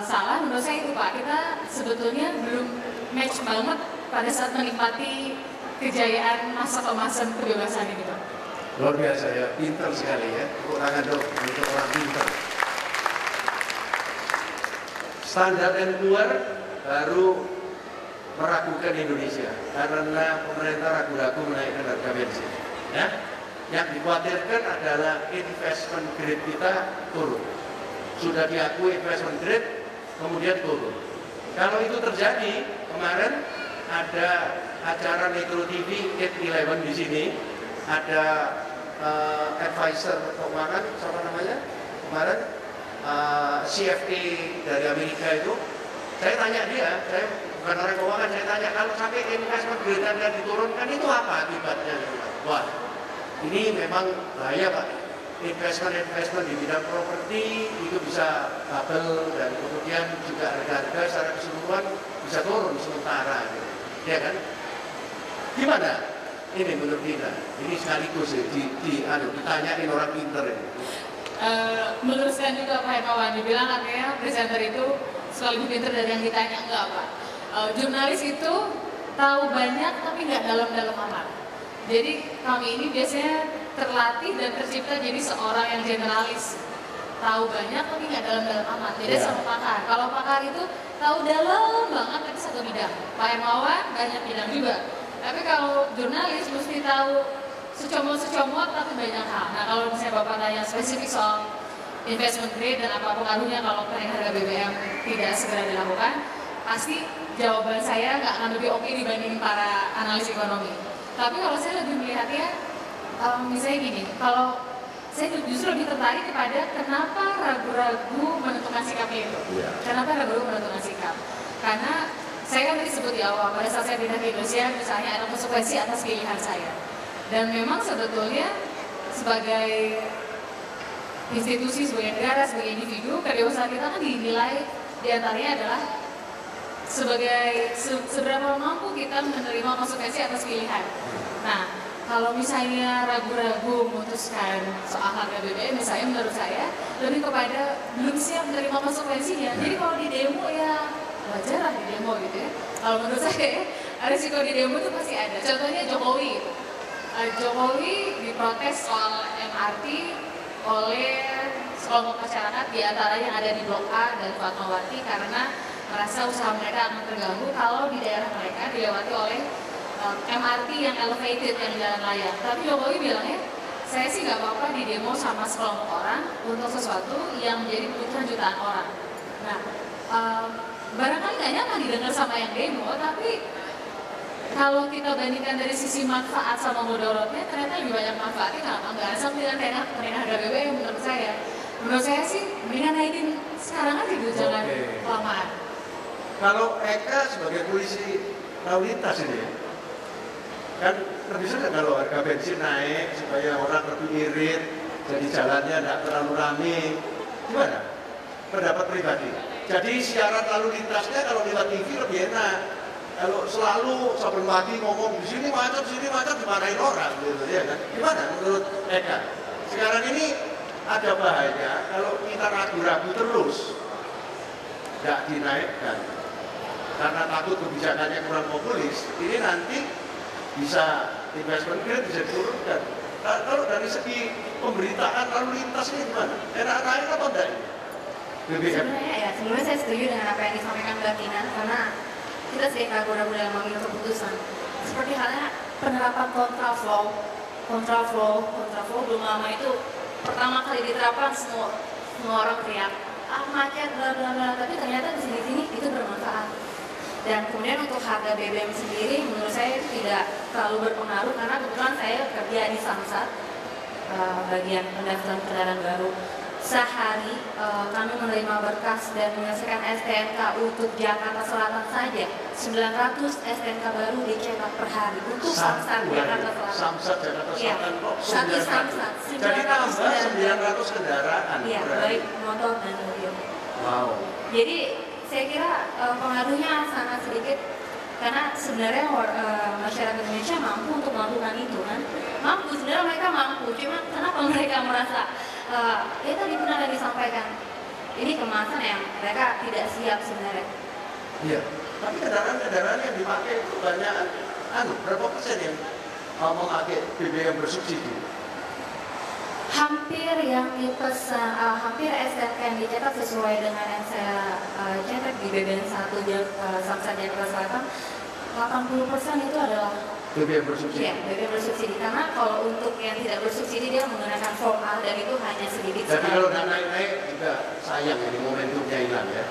salah, menurut saya itu Pak, kita sebetulnya belum match banget pada saat menikmati kejayaan masa kemasan kebebasan ini Pak. Luar biasa ya, pinter sekali ya. Tepuk tangan dong untuk orang pinter. Standar dan keluar baru meragukan Indonesia karena pemerintah ragu-ragu menaikkan harga bensin. Ya, yang dikhawatirkan adalah investment grade kita turun. Sudah diakui investment grade, kemudian turun. Kalau itu terjadi, kemarin ada acara Metro TV 811 di sini, ada advisor keuangan, siapa namanya kemarin, CFA dari Amerika itu Saya tanya dia, saya bukan orang keuangan, saya tanya kalau sampai investment grade Anda diturunkan itu apa akibatnya? Wah, ini memang bahaya Pak. Investment di bidang properti itu bisa bubble dan kemudian juga harga-harga secara keseluruhan bisa turun sementara, gitu. Ya kan? Gimana? Ini menurut kita, ini sekaligus ya, ditanyain orang pinter ini. Meluruskan juga Pak Hermawan, dibilang katanya presenter itu selalu lebih pinter dari yang ditanya. Enggak Pak, jurnalis itu tahu banyak tapi nggak dalam-dalam amat. Jadi kami ini biasanya terlatih dan tercipta jadi seorang yang generalis, tahu banyak tapi nggak dalam-dalam amat. Beda sama pakar. Kalau pakar itu tahu dalam banget tapi satu bidang. Pak Hermawan banyak bidang juga. Tapi kalau jurnalis mesti tahu secomot-secomot tapi banyak hal. Nah kalau misalnya Bapak tanya spesifik soal investment grade dan apa pengaruhnya kalau kenaikan harga BBM tidak segera dilakukan, pasti jawaban saya nggak akan lebih oke dibanding para analis ekonomi. Tapi kalau saya lebih melihatnya, misalnya gini, kalau saya justru lebih tertarik kepada kenapa ragu-ragu menentukan sikapnya itu. Kenapa ragu-ragu menentukan sikap? Karena saya kan tadi sebut di awal, pada saat saya pindah ke Indonesia, misalnya ada konsekuensi atas pilihan saya. Dan memang sebetulnya sebagai institusi, sebagai negara, sebagai individu, kedewasaan kita kan dinilai diantaranya adalah sebagai seberapa mampu kita menerima konsekuensi atas pilihan. Nah, kalau misalnya ragu-ragu memutuskan soal harga BBM, misalnya menurut saya lebih kepada belum siap menerima konsekuensinya. Jadi kalau di demo ya wajar lah di demo gitu ya. Kalau menurut saya risiko di demo itu pasti ada. Contohnya Jokowi. Jokowi diprotes soal MRT oleh sekelompok masyarakat di antara yang ada di Blok A dan Fatmawati karena merasa usaha mereka akan terganggu kalau di daerah mereka dilewati oleh MRT yang elevated, yang jalan layang. Tapi Jokowi bilangnya, saya sih nggak apa-apa di demo sama sekelompok orang untuk sesuatu yang menjadi kebutuhan jutaan orang. Nah, barangkali nggak nyaman didengar sama yang demo, tapi kalau kita bandingkan dari sisi manfaat sama mudaratnya, ternyata lebih banyak manfaatnya. Kenapa nggak sama dengan kenaikan harga BBM menurut saya? Menurut saya sih, mendingan naikin sekarang aja gitu, jangan kelamaan. Kalau Eka sebagai polisi lalu lintas ini, kan lebih suka kalau harga bensin naik supaya orang lebih irit, jadi jalannya tidak terlalu rame. Gimana pendapat pribadi? Jadi siaran lalu lintasnya kalau lewat TV lebih enak. Kalau selalu sebelum pagi ngomong di sini macet, dimarahin orang, gitu ya kan? Gimana menurut Eka? Sekarang ini ada bahaya kalau kita ragu-ragu terus, tidak dinaikkan, karena takut kebijakannya kurang populis. Ini nanti bisa investment grade bisa diturunkan. Kalau dari segi pemberitaan lalu lintas ini gimana? Enak naik atau enggak ini? BBM. Sebenarnya saya setuju dengan apa yang disampaikan Mbak Tina, karena kita sering ragu-ragu dalam mengambil keputusan. Seperti halnya penerapan kontraflow belum lama itu pertama kali diterapkan semua orang teriak macet bla bla bla, tapi ternyata di sini itu bermanfaat. Dan kemudian untuk harga BBM sendiri menurut saya itu tidak terlalu berpengaruh karena kebetulan saya kerja di Samsat, bagian pendaftaran kendaraan baru. Sehari kami menerima berkas dan menyelesaikan STNK untuk Jakarta Selatan saja 900 STNK baru dicetak per hari untuk Samsat Jakarta Selatan. Samsat Jakarta Selatan kok 900. Samsat. Jadi tambah 900 kendaraan. Iya, baik motor dan mobil. Wow. Jadi saya kira pengaruhnya sangat sedikit karena sebenarnya masyarakat Indonesia mampu untuk melakukan itu kan. Mampu, sebenarnya mereka mampu, cuma kenapa mereka merasa ya tadi benar yang disampaikan, ini kemasan yang mereka tidak siap sebenarnya. Iya, tapi kendaraan-kendaraan yang dipakai itu banyak, berapa persen yang memakai BBM bersubsidi? Hampir yang dipesan, hampir STNK yang dicetak sesuai dengan yang saya cetak di BBM 1 Samsat Jakarta Selatan, 80% itu adalah BBM bersubsidi. Iya, BBM bersubsidi. Karena kalau untuk yang tidak bersubsidi dia menggunakan form A dan itu hanya sedikit. Jadi kalau nggak naik-naik juga sayang ini momentumnya hilang ya.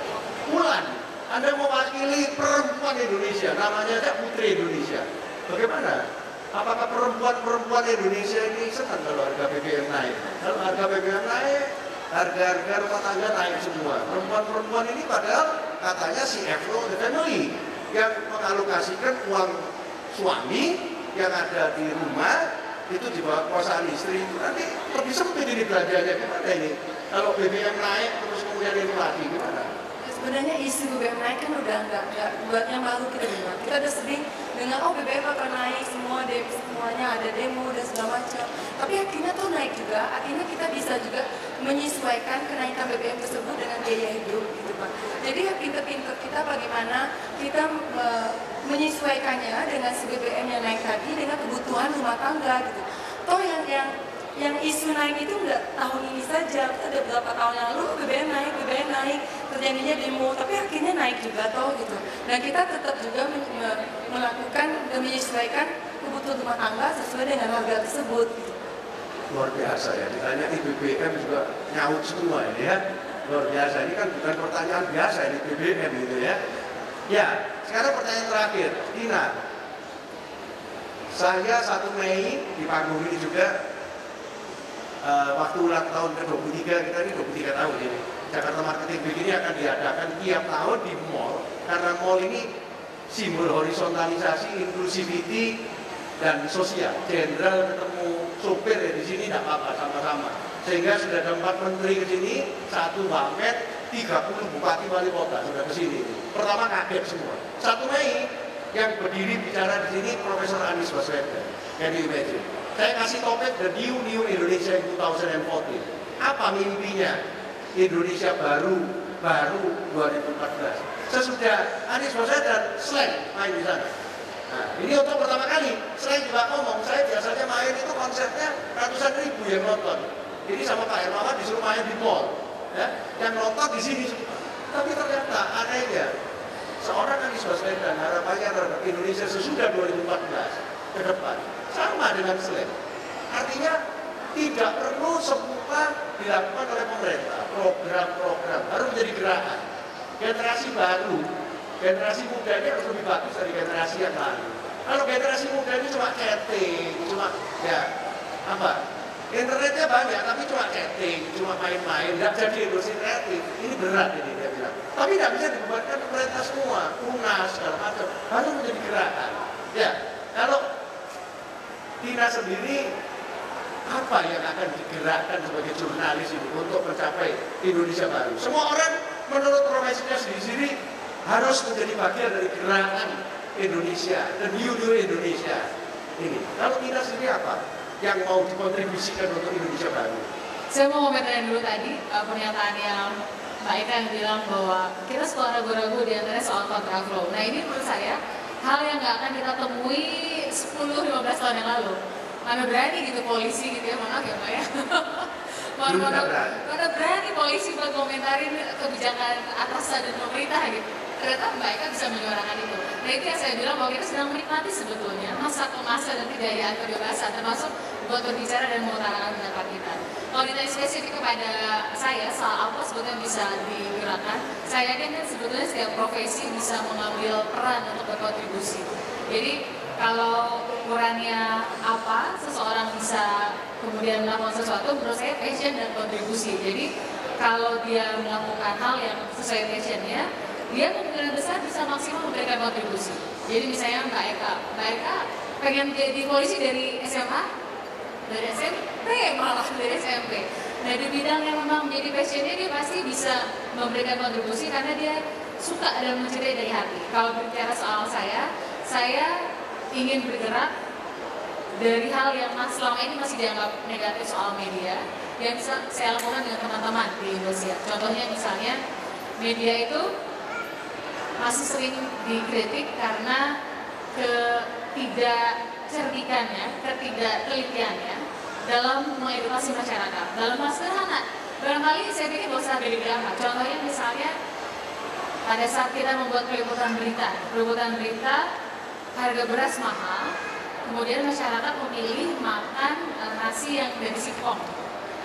Ulan, Anda mewakili perempuan Indonesia, namanya aja Putri Indonesia. Bagaimana? Apakah perempuan Indonesia ini senang kalau harga BBM naik? Kalau harga BBM naik, harga-harga rumah tangga naik semua. Perempuan-perempuan ini padahal katanya CFO the family yang mengalokasikan uang suami yang ada di rumah itu di bawah kekuasaan istri, itu nanti lebih sempit ini belanjanya. Gimana ini kalau BBM naik terus kemudian ini lagi gimana? Sebenarnya isu BBM naik kan udah nggak buat yang baru kita dengar. Kita udah sering dengar oh BBM akan naik, semuanya ada demo dan segala macam. Tapi akhirnya tuh naik juga. Akhirnya kita bisa juga menyesuaikan kenaikan BBM tersebut dengan biaya hidup gitu Pak. Jadi ya pinter-pinter kita bagaimana kita menyesuaikannya dengan si BBM yang naik tadi dengan kebutuhan rumah tangga gitu. Toh yang isu naik itu nggak tahun ini saja, ada beberapa tahun yang lalu BBM naik, terjadinya demo, tapi akhirnya naik juga toh gitu. Dan kita tetap juga melakukan dan menyesuaikan kebutuhan rumah tangga sesuai dengan harga tersebut. Gitu. Luar biasa ya, ditanya di BBM juga nyaut semua ini ya. Luar biasa, ini kan bukan pertanyaan biasa ini BBM gitu ya. Ya, sekarang pertanyaan terakhir, Tina. Saya 1 Mei di panggung ini juga waktu ulang tahun ke-23, kita ini 23 tahun ini. Jakarta Marketing Week ini akan diadakan tiap tahun di mall, karena mall ini simbol horisontalisasi, inclusivity, dan sosial. Jenderal ketemu sopir ya di sini tidak apa-apa sama-sama. Sehingga sudah ada 4 menteri ke sini, 1 Wamen, 30 bupati wali kota sudah ke sini. Pertama kaget semua. 1 Mei yang berdiri bicara di sini Profesor Anies Baswedan. Can you imagine? Saya kasih topik The New Indonesia in 2014. Apa mimpinya Indonesia baru 2014? Sesudah Anies Baswedan slang main di sana. Nah, ini untuk pertama kali slang juga ngomong. Saya biasanya main itu konsepnya ratusan ribu yang nonton. Ini sama Pak Hermawan disuruh main di mall, ya, yang nonton di sini. Tapi ternyata anehnya seorang Anies Baswedan harapannya terhadap Indonesia sesudah 2014 ke depan sama dengan slang. Artinya tidak perlu semua dilakukan oleh pemerintah. Program-program harus menjadi gerakan. Generasi baru, generasi muda ini harus lebih bagus dari generasi yang lalu. Kalau generasi muda ini cuma chatting, cuma ya apa? Internetnya banyak, tapi cuma chatting, cuma main-main, nggak jadi industri kreatif. Ini berat ini dia bilang. Tapi nggak bisa dibebankan pemerintah semua, UNAS segala macam. Harus menjadi gerakan. Ya, kalau Tina sendiri apa yang akan digerakkan sebagai jurnalis ini untuk mencapai Indonesia baru? Semua orang menurut profesinya sendiri harus menjadi bagian dari gerakan Indonesia, the new Indonesia ini. Kalau Tina sendiri apa yang mau dikontribusikan untuk Indonesia baru? Saya mau komentarin dulu tadi pernyataan yang Mbak Eka yang bilang bahwa kita suka ragu-ragu di antara soal kontraflow. Nah ini menurut saya hal yang nggak akan kita temui 10-15 tahun yang lalu. Mana berani gitu polisi gitu ya, maaf ya Mbak ya. Mana berani polisi buat komentarin kebijakan atasan dan pemerintah gitu. Ternyata Mbak Eka bisa menyuarakan itu. Nah itu yang saya bilang bahwa kita sedang menikmati sebetulnya masa ke masa dan tidak ada kebebasan, termasuk buat berbicara dan mengutarakan pendapat kita. Kalau ditanya spesifik kepada saya soal apa sebetulnya bisa digerakkan, saya yakin kan sebetulnya setiap profesi bisa mengambil peran untuk berkontribusi. Jadi kalau ukurannya apa, seseorang bisa kemudian melakukan sesuatu, menurut saya passion dan kontribusi. Jadi kalau dia melakukan hal yang sesuai passionnya, dia kemungkinan besar bisa maksimal memberikan kontribusi. Jadi misalnya Mbak Eka pengen jadi polisi dari SMA, dari SMP, malah dari SMP. Nah di bidang yang memang menjadi passionnya dia pasti bisa memberikan kontribusi karena dia suka dan mencintai dari hati. Kalau berbicara soal saya ingin bergerak dari hal yang selama ini masih dianggap negatif soal media yang bisa saya lakukan dengan teman-teman di Indonesia. Contohnya misalnya media itu masih sering dikritik karena ketidakcerdikannya, ketidaktelitiannya dalam mengedukasi masyarakat. Dalam hal sederhana, barangkali saya pikir gak usah dari berapa. Contohnya misalnya pada saat kita membuat peliputan berita harga beras mahal, kemudian masyarakat memilih makan nasi yang dari singkong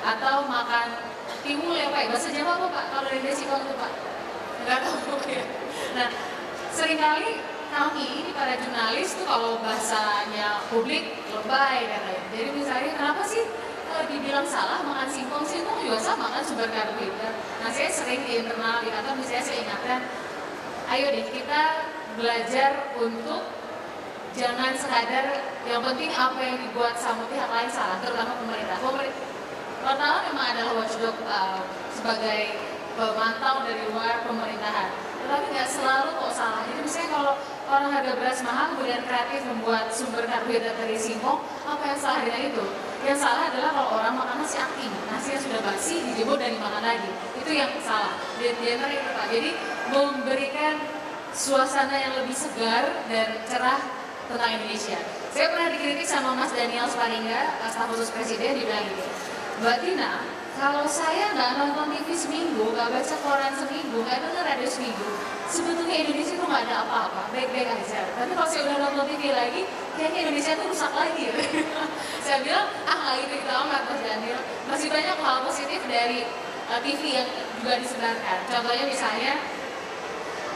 atau makan tiwul ya Pak, bahasa Jawa apa Pak kalau dari singkong itu Pak? Nggak tahu ya. Nah, seringkali kami ini para jurnalis tuh kalau bahasanya publik lebay katanya. Jadi misalnya kenapa sih dibilang salah makan singkong juga sama kan sumber karbohidrat. Nah saya sering di internal di kantor misalnya saya ingatkan ayo deh kita belajar untuk jangan sekadar yang penting apa yang dibuat sama pihak lain salah, terutama pemerintah. Pertama memang adalah watchdog sebagai pemantau dari luar pemerintahan, tetapi nggak selalu kok salah. Jadi misalnya kalau orang harga beras mahal kemudian kreatif membuat sumber karbohidrat dari singkong, apa yang salah dengan itu? Yang salah adalah kalau orang makan nasi aking, nasinya sudah basi, dijemur dan dimakan lagi, itu yang salah. Di antara itu Pak, jadi memberikan suasana yang lebih segar dan cerah tentang Indonesia. Saya pernah dikritik sama Mas Daniel Sparingga, staf khusus Presiden, dibilang gitu, Mbak Tina, kalau saya nggak nonton TV seminggu, nggak baca koran seminggu, nggak dengar radio seminggu, sebetulnya Indonesia itu nggak ada apa-apa, baik-baik aja. Tapi kalau saya udah nonton TV lagi, kayaknya Indonesia itu rusak lagi. Saya bilang, nggak gitu amat Mas Daniel. Masih banyak hal positif dari TV yang juga disebarkan. Contohnya misalnya,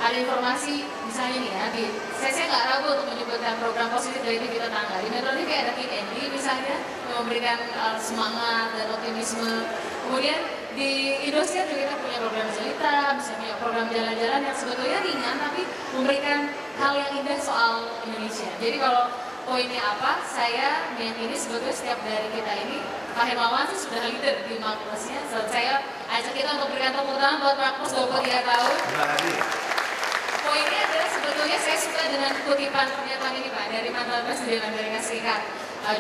ada informasi misalnya nih ya, saya nggak ragu untuk menyebutkan program positif dari TV tetangga. Di Metro TV ada Kid Andy misalnya, yang memberikan semangat dan optimisme. Kemudian di Indosiar juga kita punya program Jelita, misalnya program jalan-jalan yang sebetulnya ringan tapi memberikan hal yang indah soal Indonesia. Jadi kalau poinnya apa, saya meyakini sebetulnya setiap dari kita ini, Pak Hermawan sih sudah leader di Makmusnya. Saya ajak kita untuk berikan tepuk tangan buat Makmus 23 tahun. Terima kasih. Poinnya adalah sebetulnya saya suka dengan kutipan pernyataan ini Pak dari mantan Presiden Amerika Serikat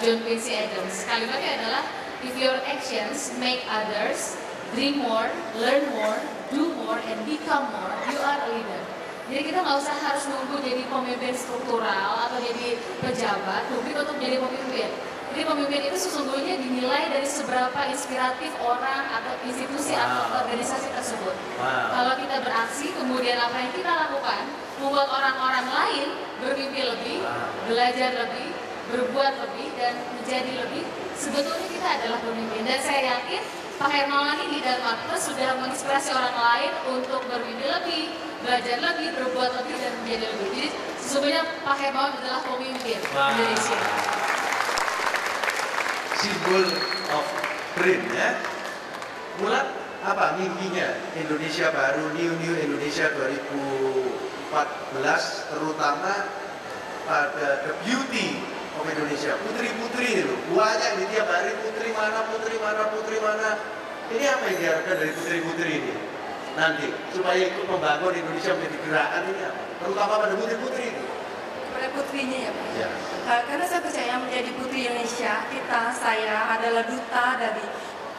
John Quincy Adams. Kalimatnya adalah, if your actions make others dream more, learn more, do more, and become more, you are a leader. Jadi kita nggak usah harus nunggu jadi pemimpin struktural atau jadi pejabat publik untuk jadi pemimpin. Jadi pemimpin itu sesungguhnya dinilai dari seberapa inspiratif orang atau institusi atau organisasi tersebut. Kalau kita beraksi, kemudian apa yang kita lakukan membuat orang-orang lain bermimpi lebih, belajar lebih, berbuat lebih, dan menjadi lebih, sebetulnya kita adalah pemimpin. Dan saya yakin Pak Hermawan ini dan Makmus sudah menginspirasi orang lain untuk bermimpi lebih, belajar lebih, berbuat lebih, dan menjadi lebih. Jadi sesungguhnya Pak Hermawan adalah pemimpin Indonesia. Simbol of dream ya. Mulat apa mimpinya Indonesia baru, New Indonesia 2014, terutama pada the beauty of Indonesia, putri-putri itu banyak di tiap hari, putri mana. Ini apa yang diharapkan dari putri-putri ini nanti supaya ikut membangun Indonesia menjadi gerakan ini apa? Terutama pada putri-putri itu. Pada putrinya ya Pak. Ya. Karena saya percaya menjadi putri Indonesia, saya adalah duta dari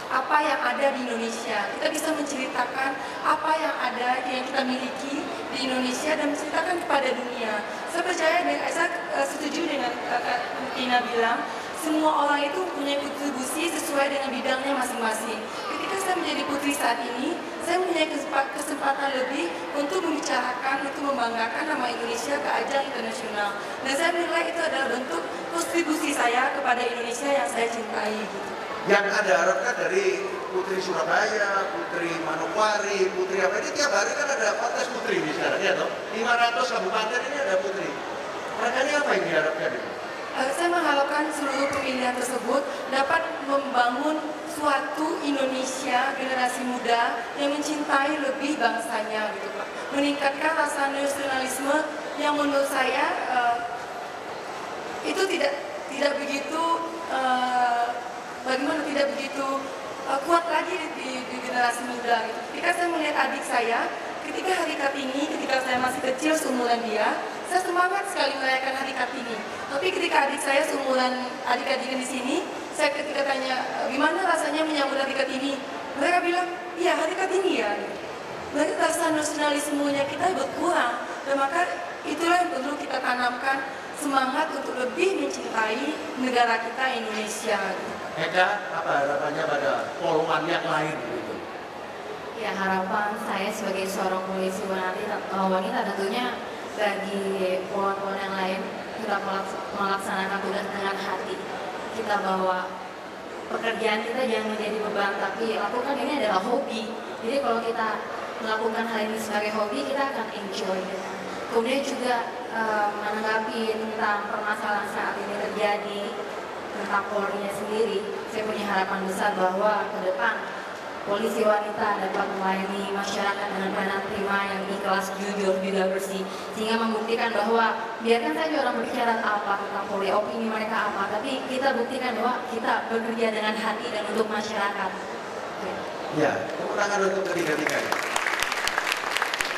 apa yang ada di Indonesia. Kita bisa menceritakan apa yang ada, yang kita miliki di Indonesia dan menceritakan kepada dunia. Saya percaya, saya setuju dengan Kak Tina bilang, semua orang itu punya kontribusi sesuai dengan bidangnya masing-masing. Ketika saya menjadi putri saat ini, saya mempunyai kesempatan lebih untuk membicarakan, untuk membanggakan nama Indonesia ke ajang internasional. Dan saya menilai itu adalah bentuk kontribusi saya kepada Indonesia yang saya cintai. Gitu. Yang Anda harapkan dari putri Surabaya, putri Manokwari, putri apa ini tiap hari kan ada kontes putri di sekarang ya toh? 500 kabupaten ini ada putri. Mereka ini apa yang diharapkan itu? Saya mengharapkan seluruh pemilihan tersebut dapat membangun suatu Indonesia generasi muda yang mencintai lebih bangsanya gitu Pak. Meningkatkan rasa nasionalisme yang menurut saya itu tidak begitu tidak begitu kuat lagi di generasi muda gitu. Ketika saya melihat adik saya, ketika hari Kartini, ketika saya masih kecil seumuran dia, saya semangat sekali merayakan hari Kartini. Tapi ketika adik saya seumuran adik-adik di sini, saya ketika tanya gimana rasanya menyambut hari Kartini, mereka bilang, iya hari Kartini ya. Mereka rasa nasionalismenya kita berkurang, dan maka itulah yang perlu kita tanamkan, semangat untuk lebih mencintai negara kita Indonesia. Eka, apa harapannya pada polwan yang lain gitu? Ya, harapan saya sebagai seorang polisi wanita tentunya bagi polwan-polwan yang lain, kita melaksanakan tugas dengan hati. Kita bawa pekerjaan kita jangan menjadi beban, tapi lakukan ini adalah hobi. Jadi kalau kita melakukan hal ini sebagai hobi, kita akan enjoy. Kemudian juga menanggapi tentang permasalahan saat ini terjadi tentang Polri-nya sendiri, saya punya harapan besar bahwa ke depan polisi wanita dapat melayani masyarakat dengan pelayanan prima yang ikhlas, jujur, juga bersih, sehingga membuktikan bahwa biarkan saja orang berbicara apa tentang polri, opini mereka apa, tapi kita buktikan bahwa kita bekerja dengan hati dan untuk masyarakat. Ya, tepuk tangan untuk ketiga-tiganya.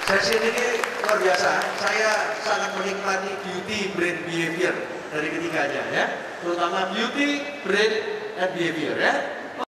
Sesi ini luar biasa. Saya sangat menikmati beauty, brain, behavior dari ketiganya ya, terutama beauty, brain, and behavior ya.